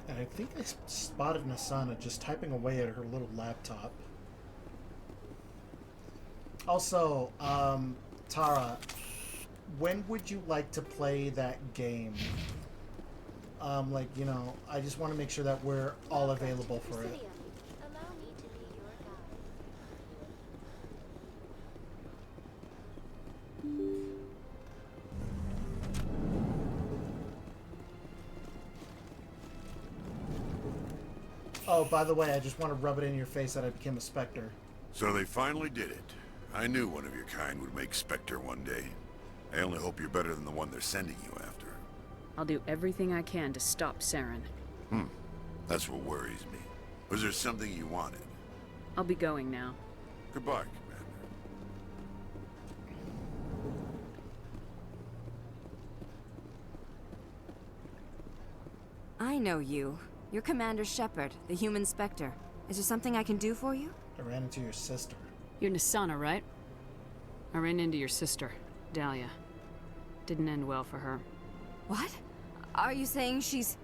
And I think I spotted Nasana just typing away at her little laptop. Also, Tara, when would you like to play that game? Like, you know, I just want to make sure that we're all available for it. Oh, by the way, I just want to rub it in your face that I became a Spectre. So they finally did it. I knew one of your kind would make Spectre one day. I only hope you're better than the one they're sending you after. I'll do everything I can to stop Saren. That's what worries me. Was there something you wanted? I'll be going now. Goodbye, I know you. You're Commander Shepard, the human Spectre. Is there something I can do for you? I ran into your sister. You're Nasana, right? I ran into your sister, Dahlia. Didn't end well for her. What? Are you saying she's...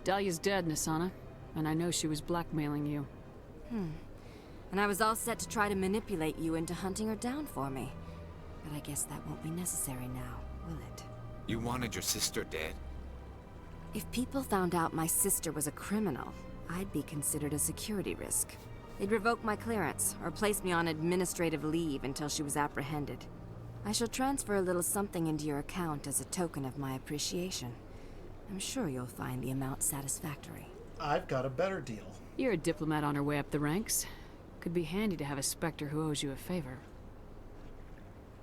Dahlia's dead, Nasana. And I know she was blackmailing you. And I was all set to try to manipulate you into hunting her down for me. But I guess that won't be necessary now, will it? You wanted your sister dead? If people found out my sister was a criminal, I'd be considered a security risk. They'd revoke my clearance, or place me on administrative leave until she was apprehended. I shall transfer a little something into your account as a token of my appreciation. I'm sure you'll find the amount satisfactory. I've got a better deal. You're a diplomat on her way up the ranks. Could be handy to have a Spectre who owes you a favor.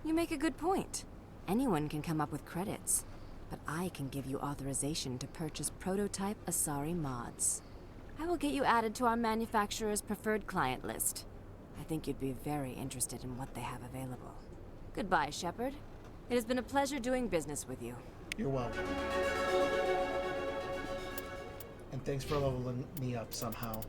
You make a good point. Anyone can come up with credits. But I can give you authorization to purchase prototype Asari mods. I will get you added to our manufacturer's preferred client list. I think you'd be very interested in what they have available. Goodbye, Shepard. It has been a pleasure doing business with you. You're welcome. And thanks for leveling me up somehow.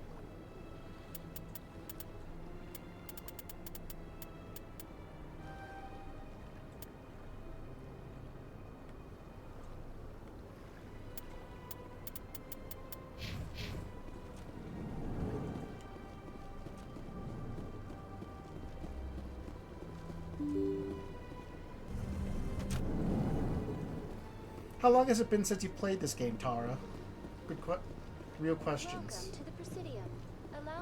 How long has it been since you played this game, Tara? Good real questions. Welcome to the Presidium.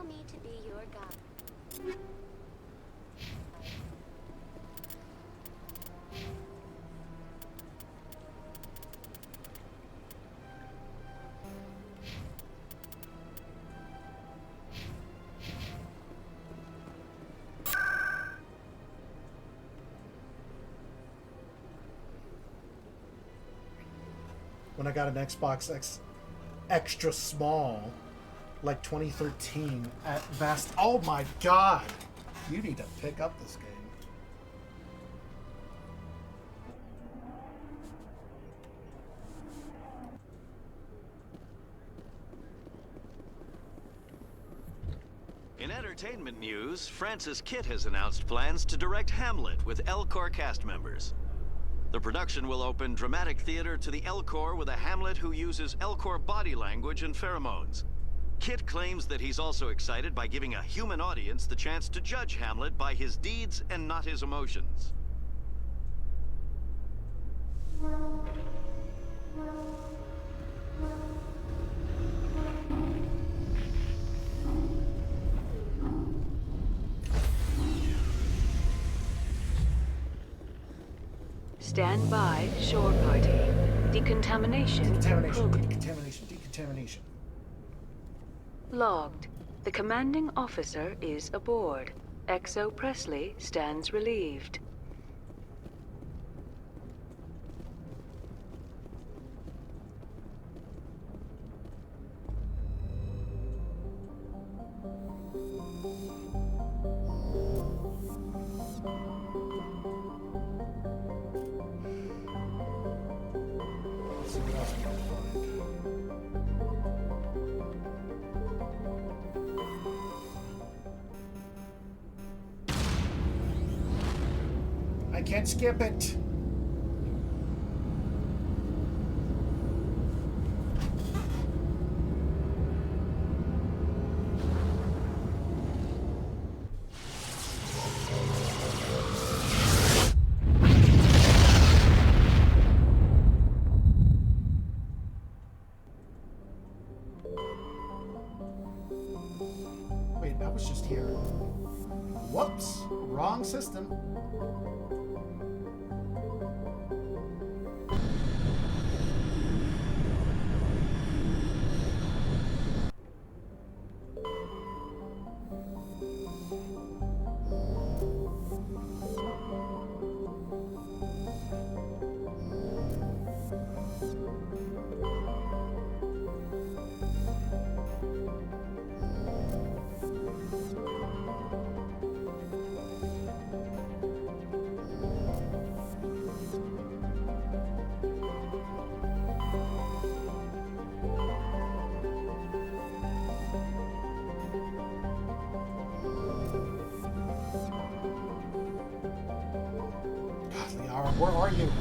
allow me to be your guide. When I got an Xbox X extra small, like 2013 at Vast. Oh my god! You need to pick up this game. In entertainment news, Francis Kitt has announced plans to direct Hamlet with Elcor cast members. The production will open dramatic theater to the Elcor with a Hamlet who uses Elcor body language and pheromones. Kitt claims that he's also excited by giving a human audience the chance to judge Hamlet by his deeds and not his emotions. Stand by, shore party. Decontamination. Decontamination. Logged. The commanding officer is aboard. XO Presley stands relieved. I can't skip it. Wait, I was just here. Whoops, wrong system. Where are you?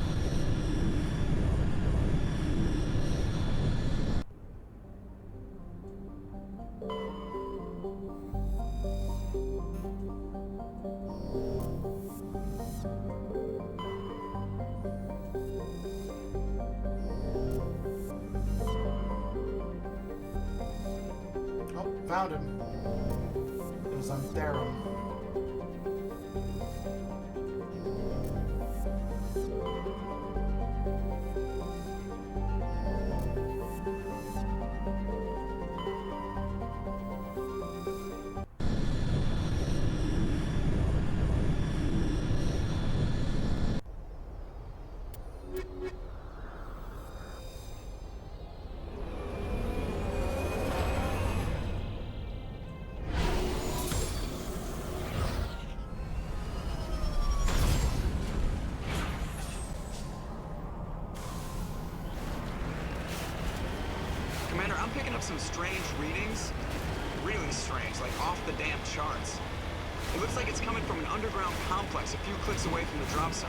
Oh, found him. It was on Theron. Commander, I'm picking up some strange readings. Really strange, like off the damn charts. It looks like it's coming from an underground complex a few clicks away from the drop zone.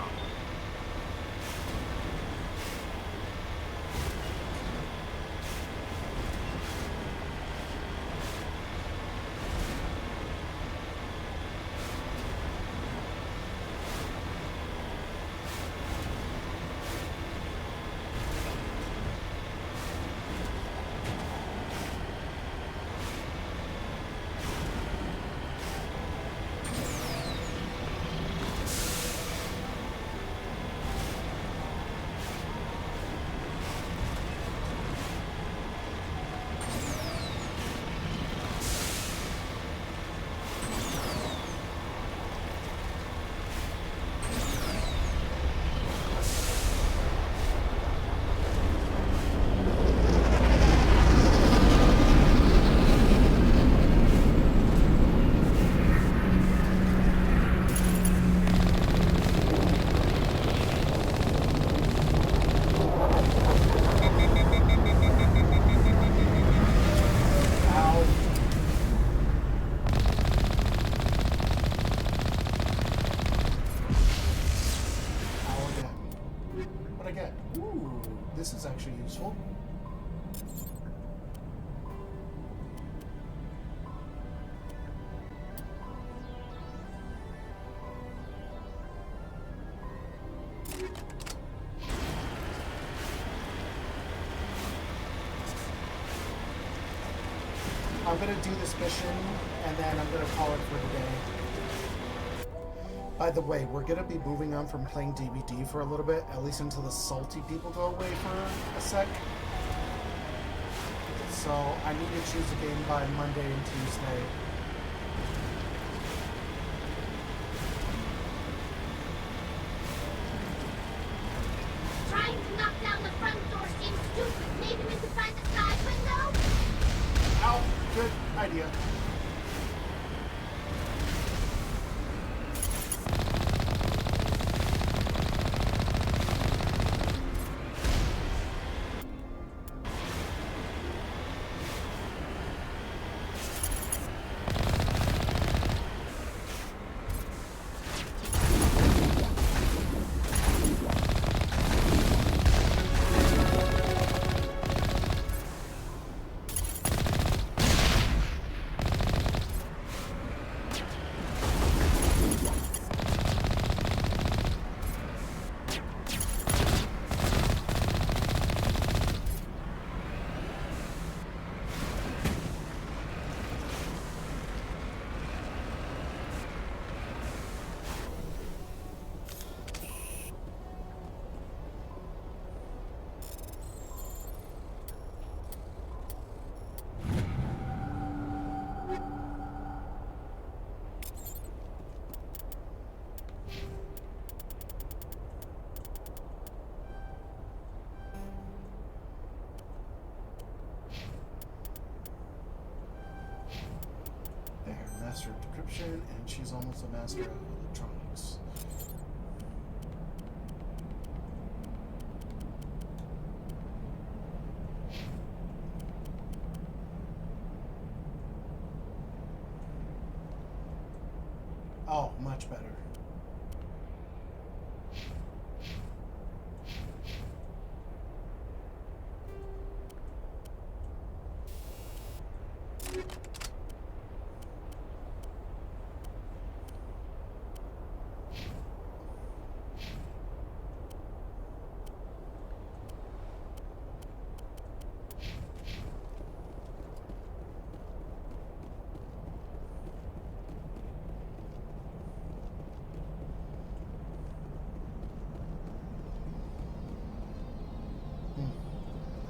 I'm gonna do this mission, and then I'm gonna call it for the day. By the way, we're gonna be moving on from playing DVD for a little bit, at least until the salty people go away for a sec. So I need to choose a game by Monday and Tuesday. Trying to knock down the front door seems stupid. Maybe we could find the side window? Ow, good idea. Master of decryption, and she's almost a master of electronics. Oh, much better.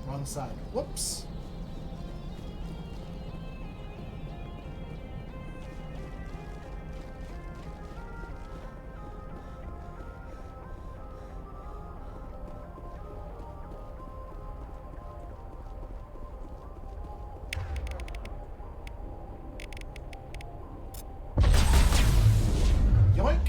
Wrong side. Whoops. Yoink.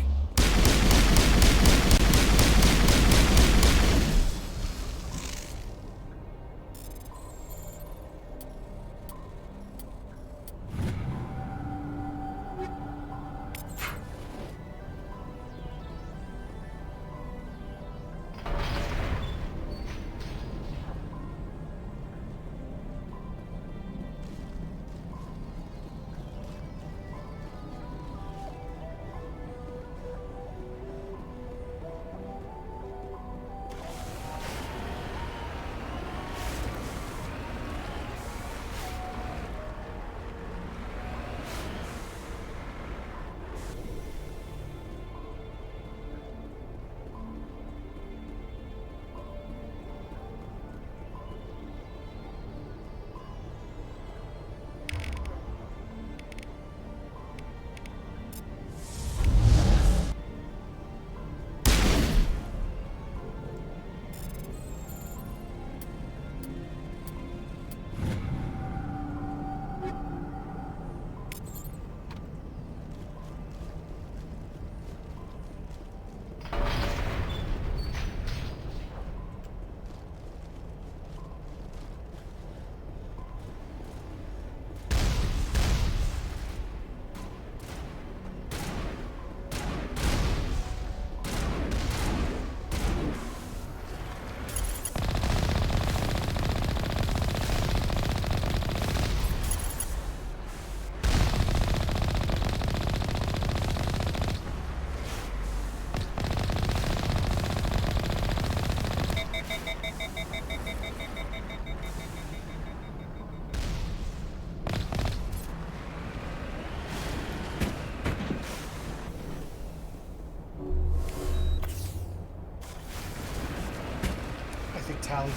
Tally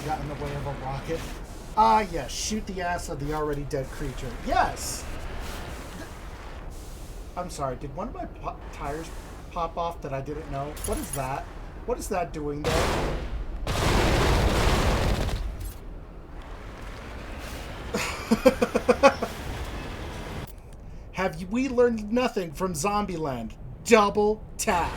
got in the way of a rocket. Ah, yes. Shoot the ass of the already dead creature. Yes. I'm sorry. Did one of my tires pop off that I didn't know? What is that? What is that doing there? Have we learned nothing from Zombieland? Double tap.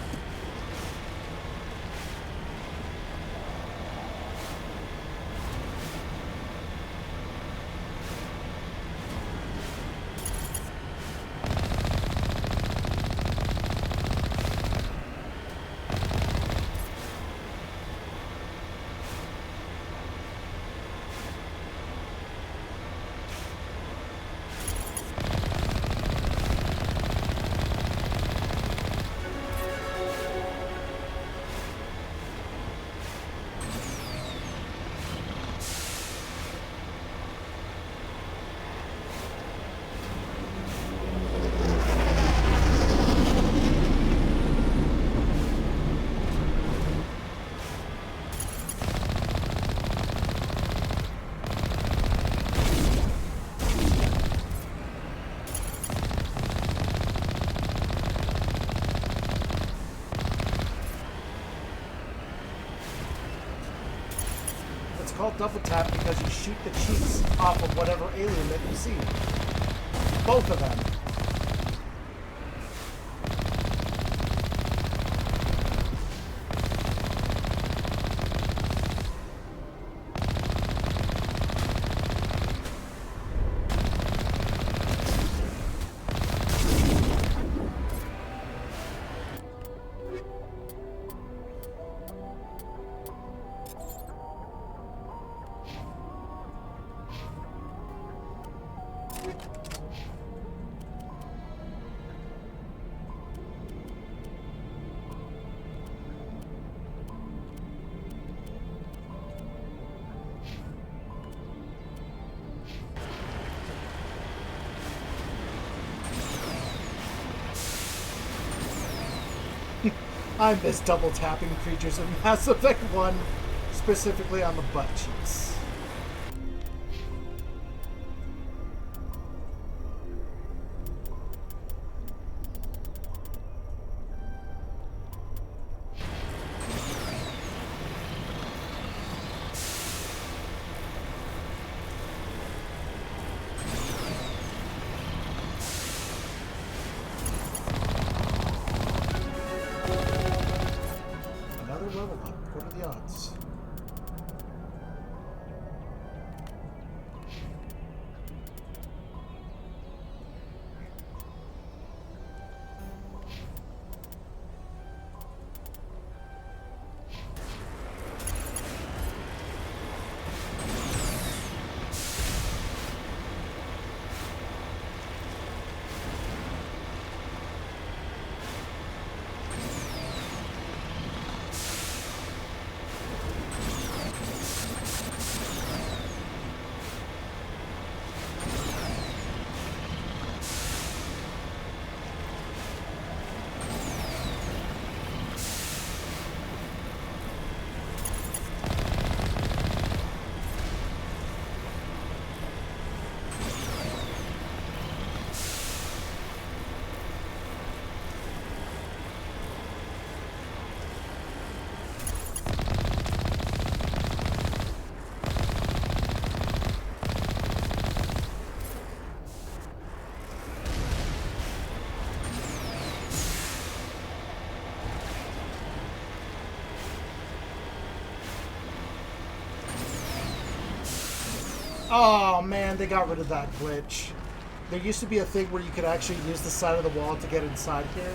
Called double tap because you shoot the cheeks off of whatever alien that you see. Both of them. I miss double tapping creatures in Mass Effect 1, specifically on the butt cheeks. Level up. What are the odds? Oh man, they got rid of that glitch. There used to be a thing where you could actually use the side of the wall to get inside here,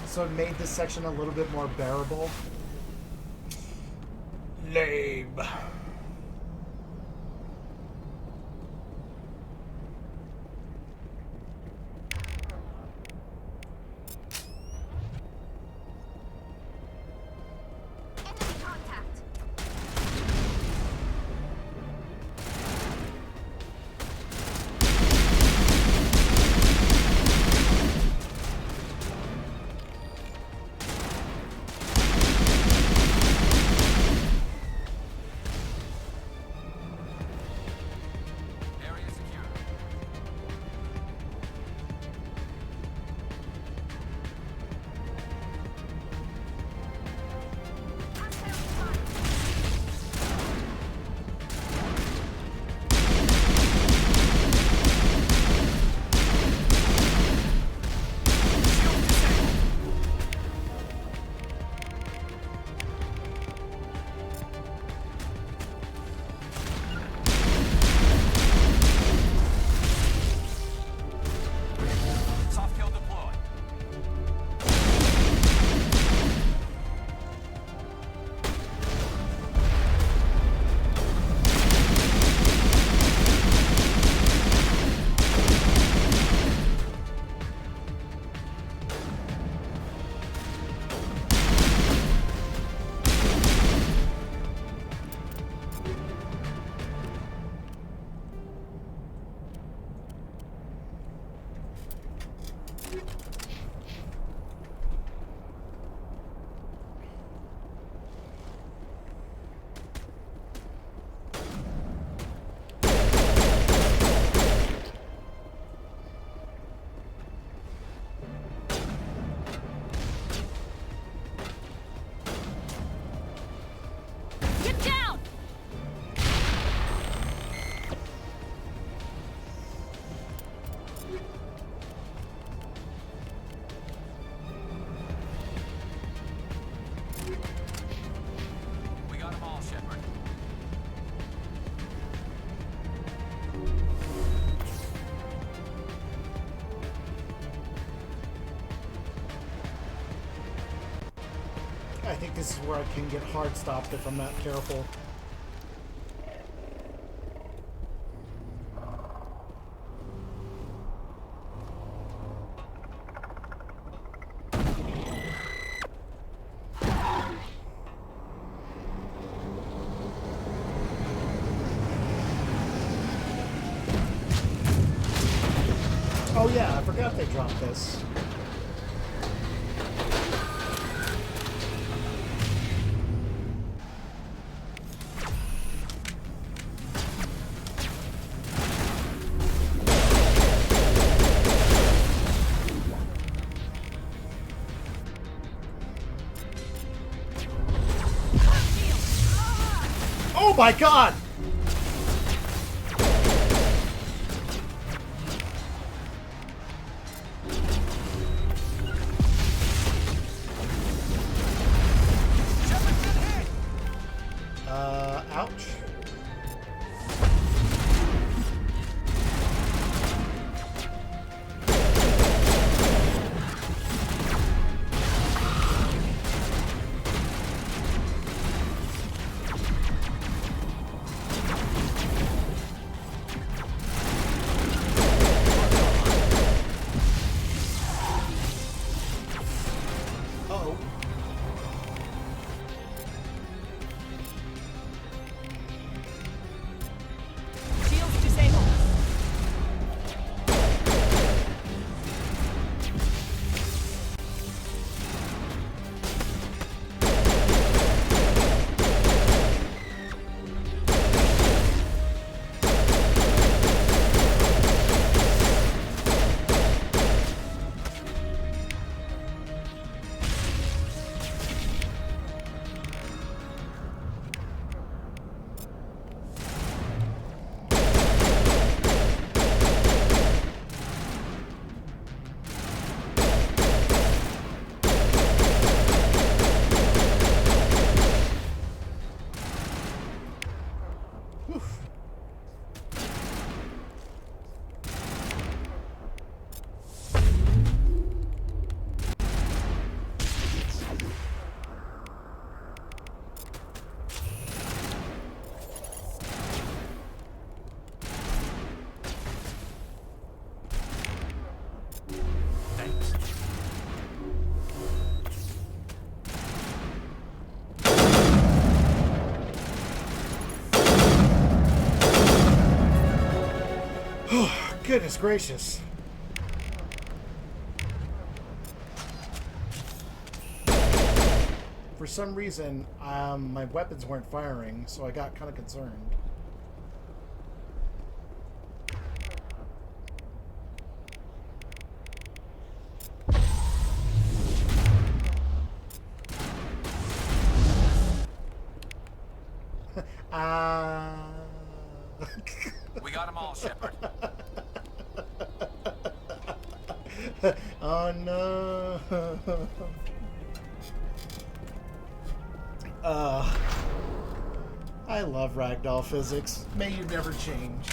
so it made this section a little bit more bearable. Lame. think this is where I can get hard stopped if I'm not careful. Oh yeah, I forgot they dropped this. Oh my god! Ouch. Uh-oh. Shields disabled. Goodness gracious. For some reason, my weapons weren't firing, so I got kind of concerned. We got them all, Shepard. Oh no. I love ragdoll physics. May you never change.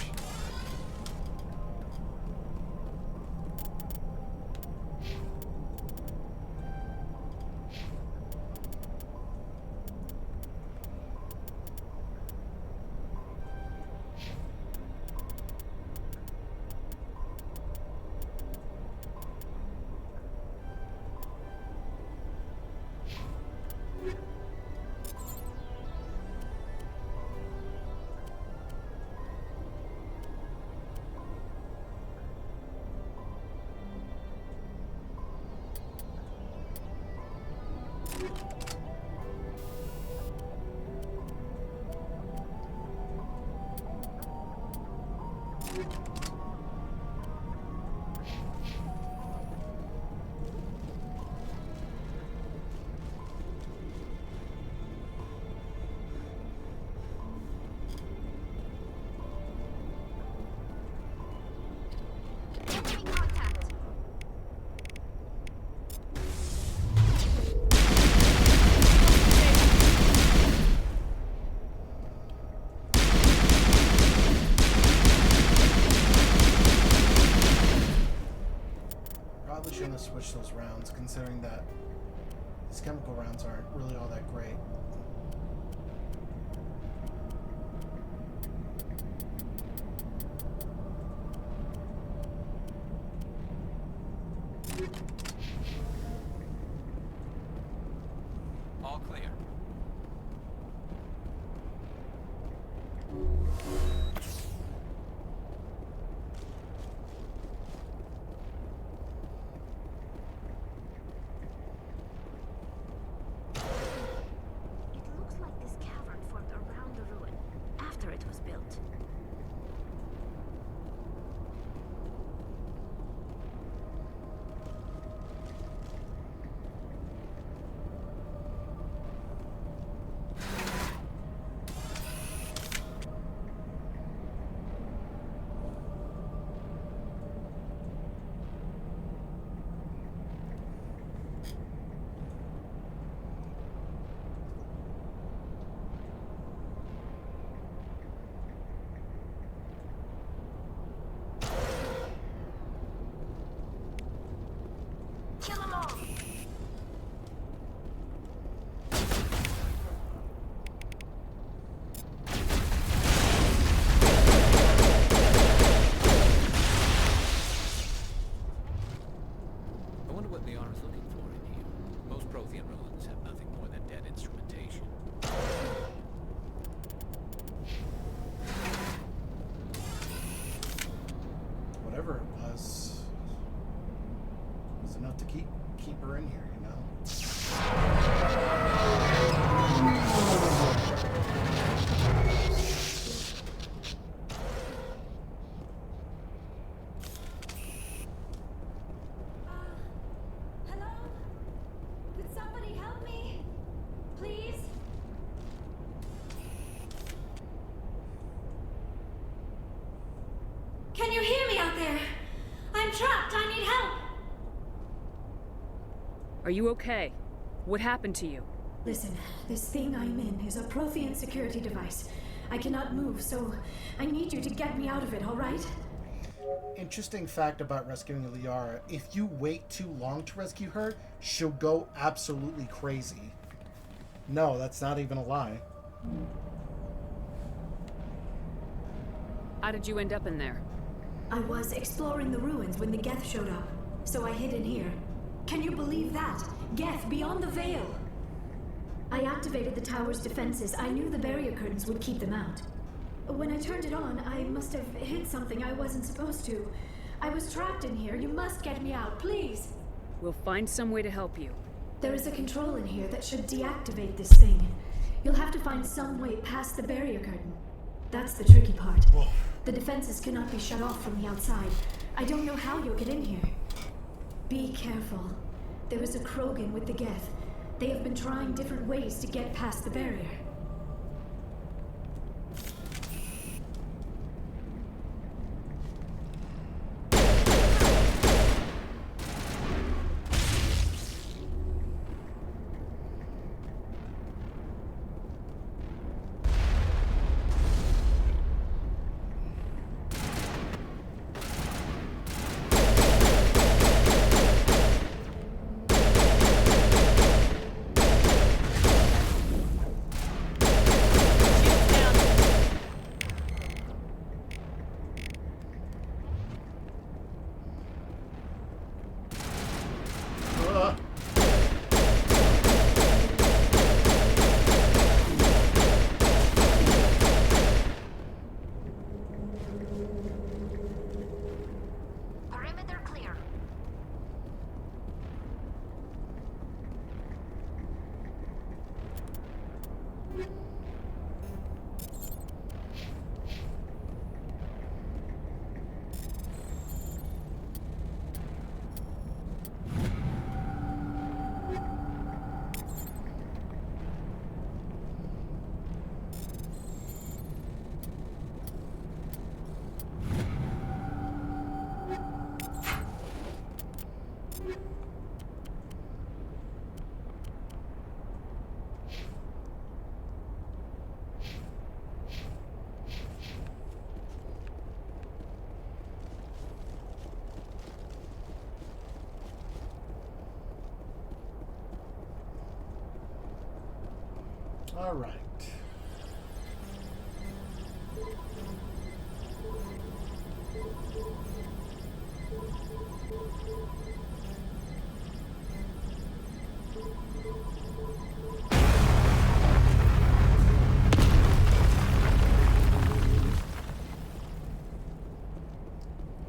Probably shouldn't have switched those rounds, considering that These chemical rounds aren't really all that great. All clear. It looks like this cavern formed around the ruin, after it was built. Kill them all! I wonder what Liara's looking for in here. Most Prothean ruins have nothing more than dead instrumentation. Whatever it was enough to keep her in here, you know? Hello? Could somebody help me? Please? Can you hear me out there? I'm trapped. I need help. Are you okay? What happened to you? Listen, this thing I'm in is a Prothean security device. I cannot move, so I need you to get me out of it, all right? Interesting fact about rescuing Liara. If you wait too long to rescue her, she'll go absolutely crazy. No, that's not even a lie. How did you end up in there? I was exploring the ruins when the Geth showed up, so I hid in here. Can you believe that? Geth, beyond the veil! I activated the tower's defenses. I knew the barrier curtains would keep them out. When I turned it on, I must have hit something I wasn't supposed to. I was trapped in here. You must get me out, please! We'll find some way to help you. There is a control in here that should deactivate this thing. You'll have to find some way past the barrier curtain. That's the tricky part. The defenses cannot be shut off from the outside. I don't know how you'll get in here. Be careful. There is a Krogan with the Geth. They have been trying different ways to get past the barrier. All right.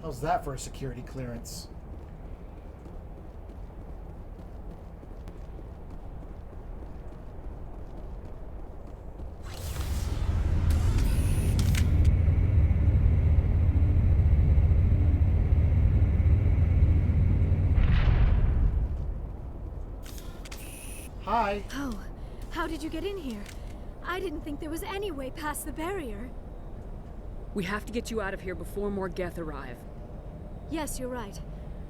How's that for a security clearance? Hi. Oh, how did you get in here? I didn't think there was any way past the barrier. We have to get you out of here before more Geth arrive. Yes, you're right.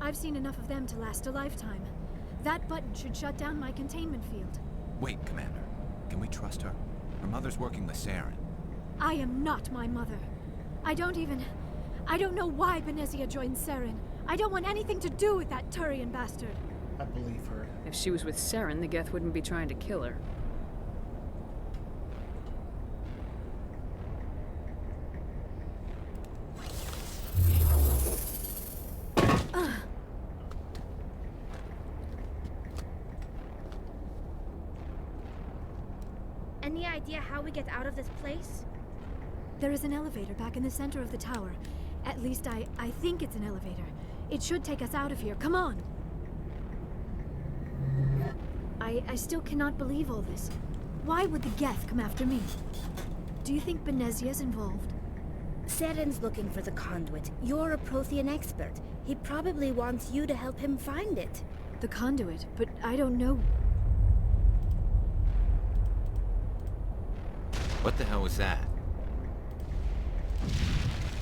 I've seen enough of them to last a lifetime. That button should shut down my containment field. Wait, Commander. Can we trust her? Her mother's working with Saren. I am not my mother. I don't know why Benezia joined Saren. I don't want anything to do with that Turian bastard. I believe her. If she was with Saren, the Geth wouldn't be trying to kill her. Any idea how we get out of this place? There is an elevator back in the center of the tower. At least I think it's an elevator. It should take us out of here. Come on! I still cannot believe all this. Why would the Geth come after me? Do you think Benezia's involved? Saren's looking for the conduit. You're a Prothean expert. He probably wants you to help him find it. The conduit? But I don't know. What the hell was that?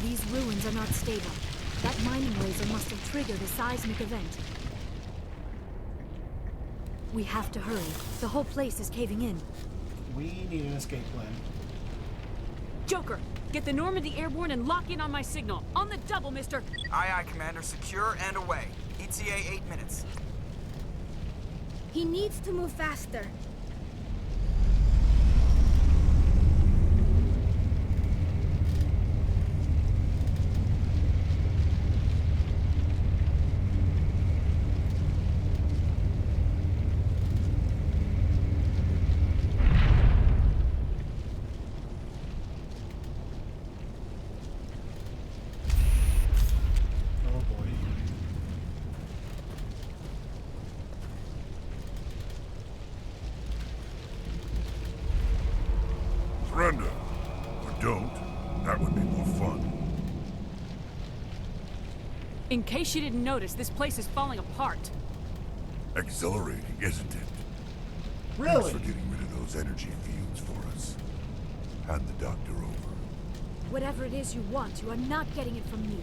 These ruins are not stable. That mining laser must have triggered a seismic event. We have to hurry. The whole place is caving in. We need an escape plan. Joker, get the Normandy airborne and lock in on my signal. On the double, mister. Aye, aye, Commander. Secure and away. ETA 8 minutes. He needs to move faster. Surrender. Or don't. That would be more fun. In case you didn't notice, this place is falling apart. Exhilarating, isn't it? Really? Thanks for getting rid of those energy fields for us. Hand the doctor over. Whatever it is you want, you are not getting it from me.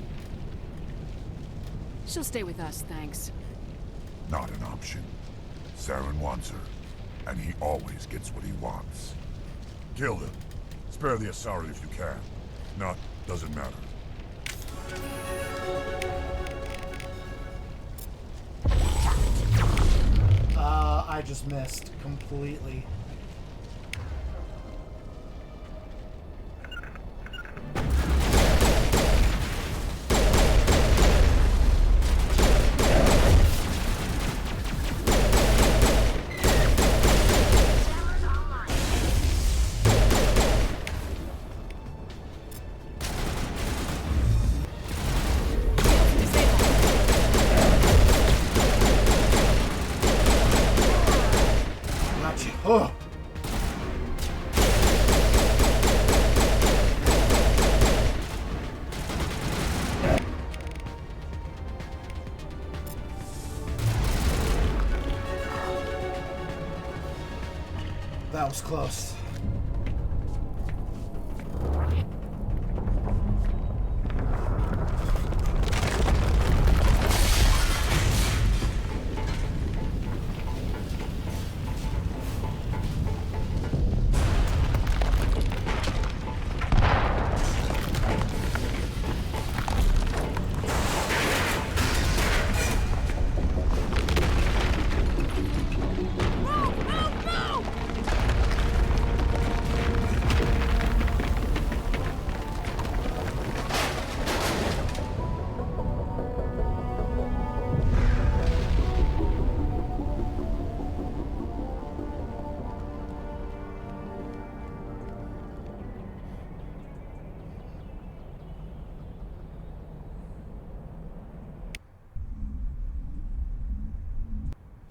She'll stay with us, thanks. Not an option. Saren wants her, and he always gets what he wants. Kill him. Spare the Asari if you can. Not, doesn't matter. I just missed completely. Oh. That was close.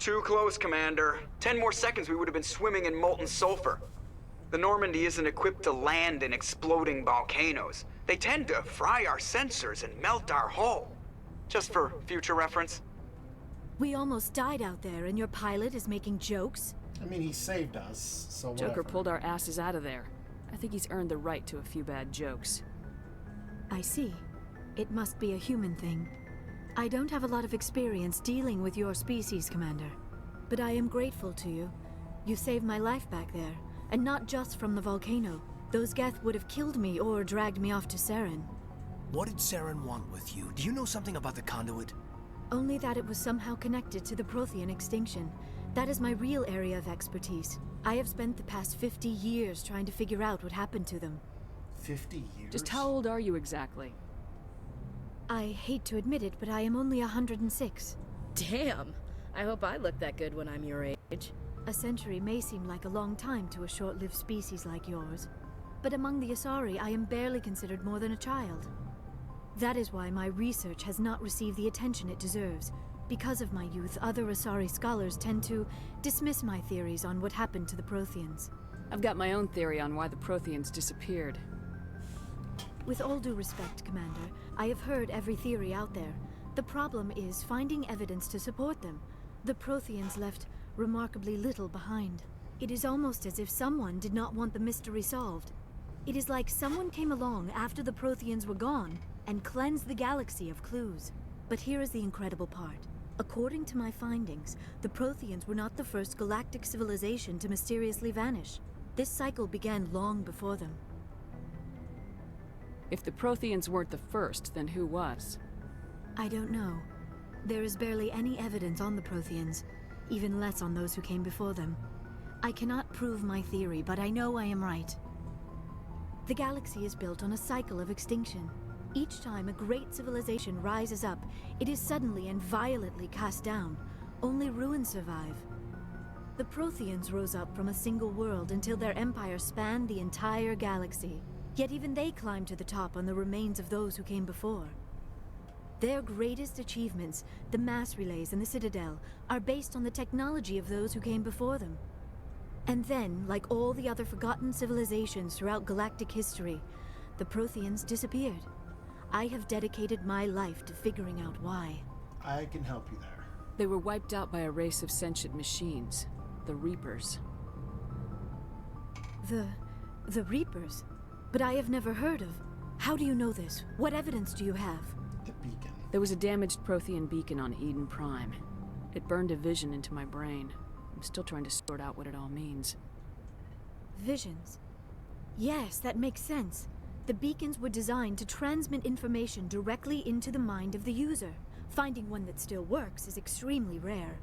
Too close, Commander. 10 more seconds we would have been swimming in molten sulfur. The Normandy isn't equipped to land in exploding volcanoes. They tend to fry our sensors and melt our hull. Just for future reference. We almost died out there, and your pilot is making jokes? I mean, he saved us, so whatever. Joker pulled our asses out of there. I think he's earned the right to a few bad jokes. I see. It must be a human thing. I don't have a lot of experience dealing with your species, Commander. But I am grateful to you. You saved my life back there, and not just from the volcano. Those Geth would have killed me or dragged me off to Saren. What did Saren want with you? Do you know something about the conduit? Only that it was somehow connected to the Prothean extinction. That is my real area of expertise. I have spent the past 50 years trying to figure out what happened to them. 50 years? Just how old are you exactly? I hate to admit it, but I am only 106. Damn! I hope I look that good when I'm your age. A century may seem like a long time to a short-lived species like yours, but among the Asari, I am barely considered more than a child. That is why my research has not received the attention it deserves. Because of my youth, other Asari scholars tend to dismiss my theories on what happened to the Protheans. I've got my own theory on why the Protheans disappeared. With all due respect, Commander, I have heard every theory out there. The problem is finding evidence to support them. The Protheans left remarkably little behind. It is almost as if someone did not want the mystery solved. It is like someone came along after the Protheans were gone and cleansed the galaxy of clues. But here is the incredible part. According to my findings, the Protheans were not the first galactic civilization to mysteriously vanish. This cycle began long before them. If the Protheans weren't the first, then who was? I don't know. There is barely any evidence on the Protheans, even less on those who came before them. I cannot prove my theory, but I know I am right. The galaxy is built on a cycle of extinction. Each time a great civilization rises up, it is suddenly and violently cast down. Only ruins survive. The Protheans rose up from a single world until their empire spanned the entire galaxy. Yet even they climbed to the top on the remains of those who came before. Their greatest achievements, the mass relays and the Citadel, are based on the technology of those who came before them. And then, like all the other forgotten civilizations throughout galactic history, the Protheans disappeared. I have dedicated my life to figuring out why. I can help you there. They were wiped out by a race of sentient machines, the Reapers. The Reapers? But I have never heard of. How do you know this? What evidence do you have? The beacon. There was a damaged Prothean beacon on Eden Prime. It burned a vision into my brain. I'm still trying to sort out what it all means. Visions? Yes, that makes sense. The beacons were designed to transmit information directly into the mind of the user. Finding one that still works is extremely rare.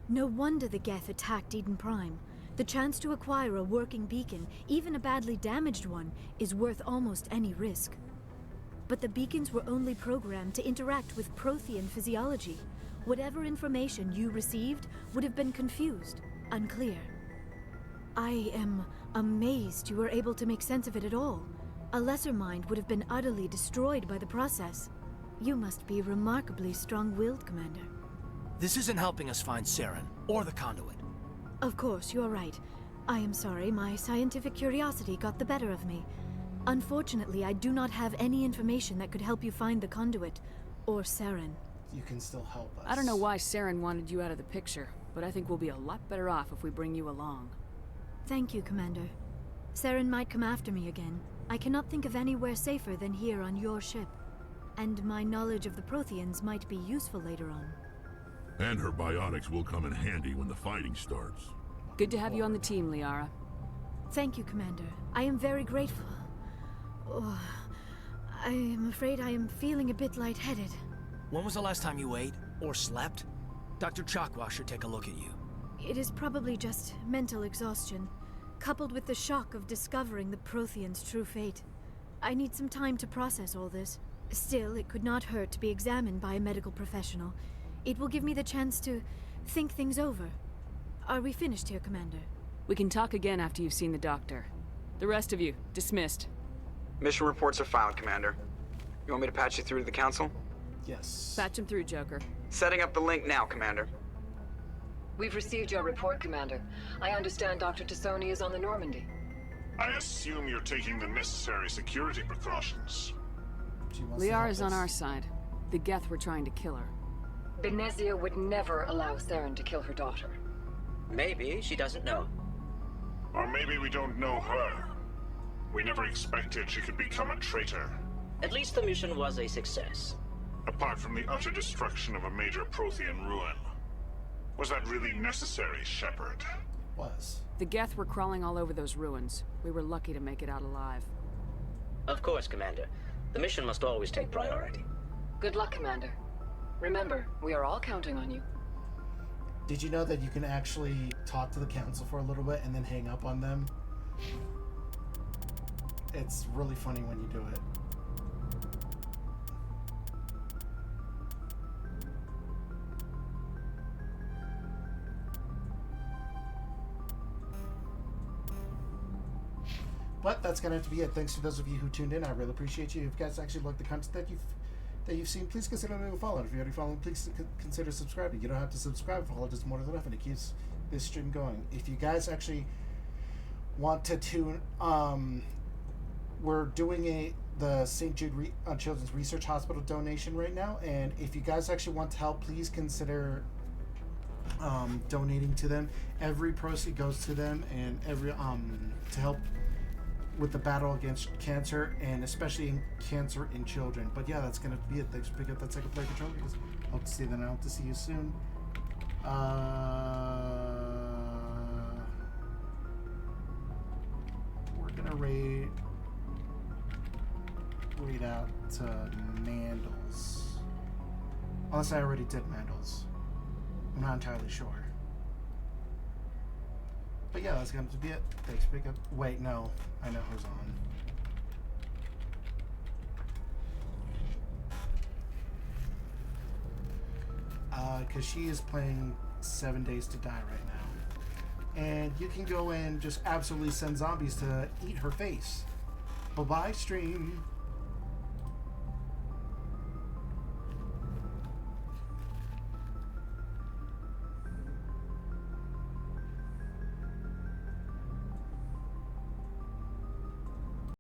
No wonder the Geth attacked Eden Prime. The chance to acquire a working beacon, even a badly damaged one, is worth almost any risk. But the beacons were only programmed to interact with Prothean physiology. Whatever information you received would have been confused, unclear. I am amazed you were able to make sense of it at all. A lesser mind would have been utterly destroyed by the process. You must be remarkably strong-willed, Commander. This isn't helping us find Saren, or the conduit. Of course, you're right. I am sorry, my scientific curiosity got the better of me. Unfortunately, I do not have any information that could help you find the conduit, or Saren. You can still help us. I don't know why Saren wanted you out of the picture, but I think we'll be a lot better off if we bring you along. Thank you, Commander. Saren might come after me again. I cannot think of anywhere safer than here on your ship. And my knowledge of the Protheans might be useful later on. And her biotics will come in handy when the fighting starts. Good to have you on the team, Liara. Thank you, Commander. I am very grateful. Oh, I am afraid I am feeling a bit lightheaded. When was the last time you ate, or slept? Dr. Chakwa should take a look at you. It is probably just mental exhaustion, coupled with the shock of discovering the Protheans' true fate. I need some time to process all this. Still, it could not hurt to be examined by a medical professional. It will give me the chance to think things over. Are we finished here, Commander? We can talk again after you've seen the doctor. The rest of you, dismissed. Mission reports are filed, Commander. You want me to patch you through to the Council? Yes. Patch him through, Joker. Setting up the link now, Commander. We've received your report, Commander. I understand Dr. Tassoni is on the Normandy. I assume you're taking the necessary security precautions. Liara's on our side. The Geth were trying to kill her. Benezia would never allow Saren to kill her daughter. Maybe she doesn't know. Or maybe we don't know her. We never expected she could become a traitor. At least the mission was a success. Apart from the utter destruction of a major Prothean ruin. Was that really necessary, Shepard? Was. The Geth were crawling all over those ruins. We were lucky to make it out alive. Of course, Commander. The mission must always take priority. Good luck, Commander. Remember, we are all counting on you. Did you know that you can actually talk to the council for a little bit and then hang up on them? It's really funny when you do it. But that's gonna have to be it. Thanks to those of you who tuned in. I really appreciate you. If you guys actually like the content that you've seen, please consider leaving a follow. If you're already following, please consider subscribing. You don't have to subscribe. Follow just more than enough, and it keeps this stream going. If you guys actually want to tune, we're doing the St. Jude Children's Research Hospital donation right now, and if you guys actually want to help, please consider donating to them. Every proceed goes to them, and every to help with the battle against cancer, and especially in cancer in children. But yeah, that's gonna be it. Thanks for picking up that second player controller. Hope to see you then. I hope to see you soon. We're gonna raid out to Mandels, unless I already did Mandels. I'm not entirely sure. But yeah, that's going to be it. Thanks for picking up. Wait, no. I know who's on. Because she is playing 7 Days to Die right now. And you can go and just absolutely send zombies to eat her face. Bye-bye, stream.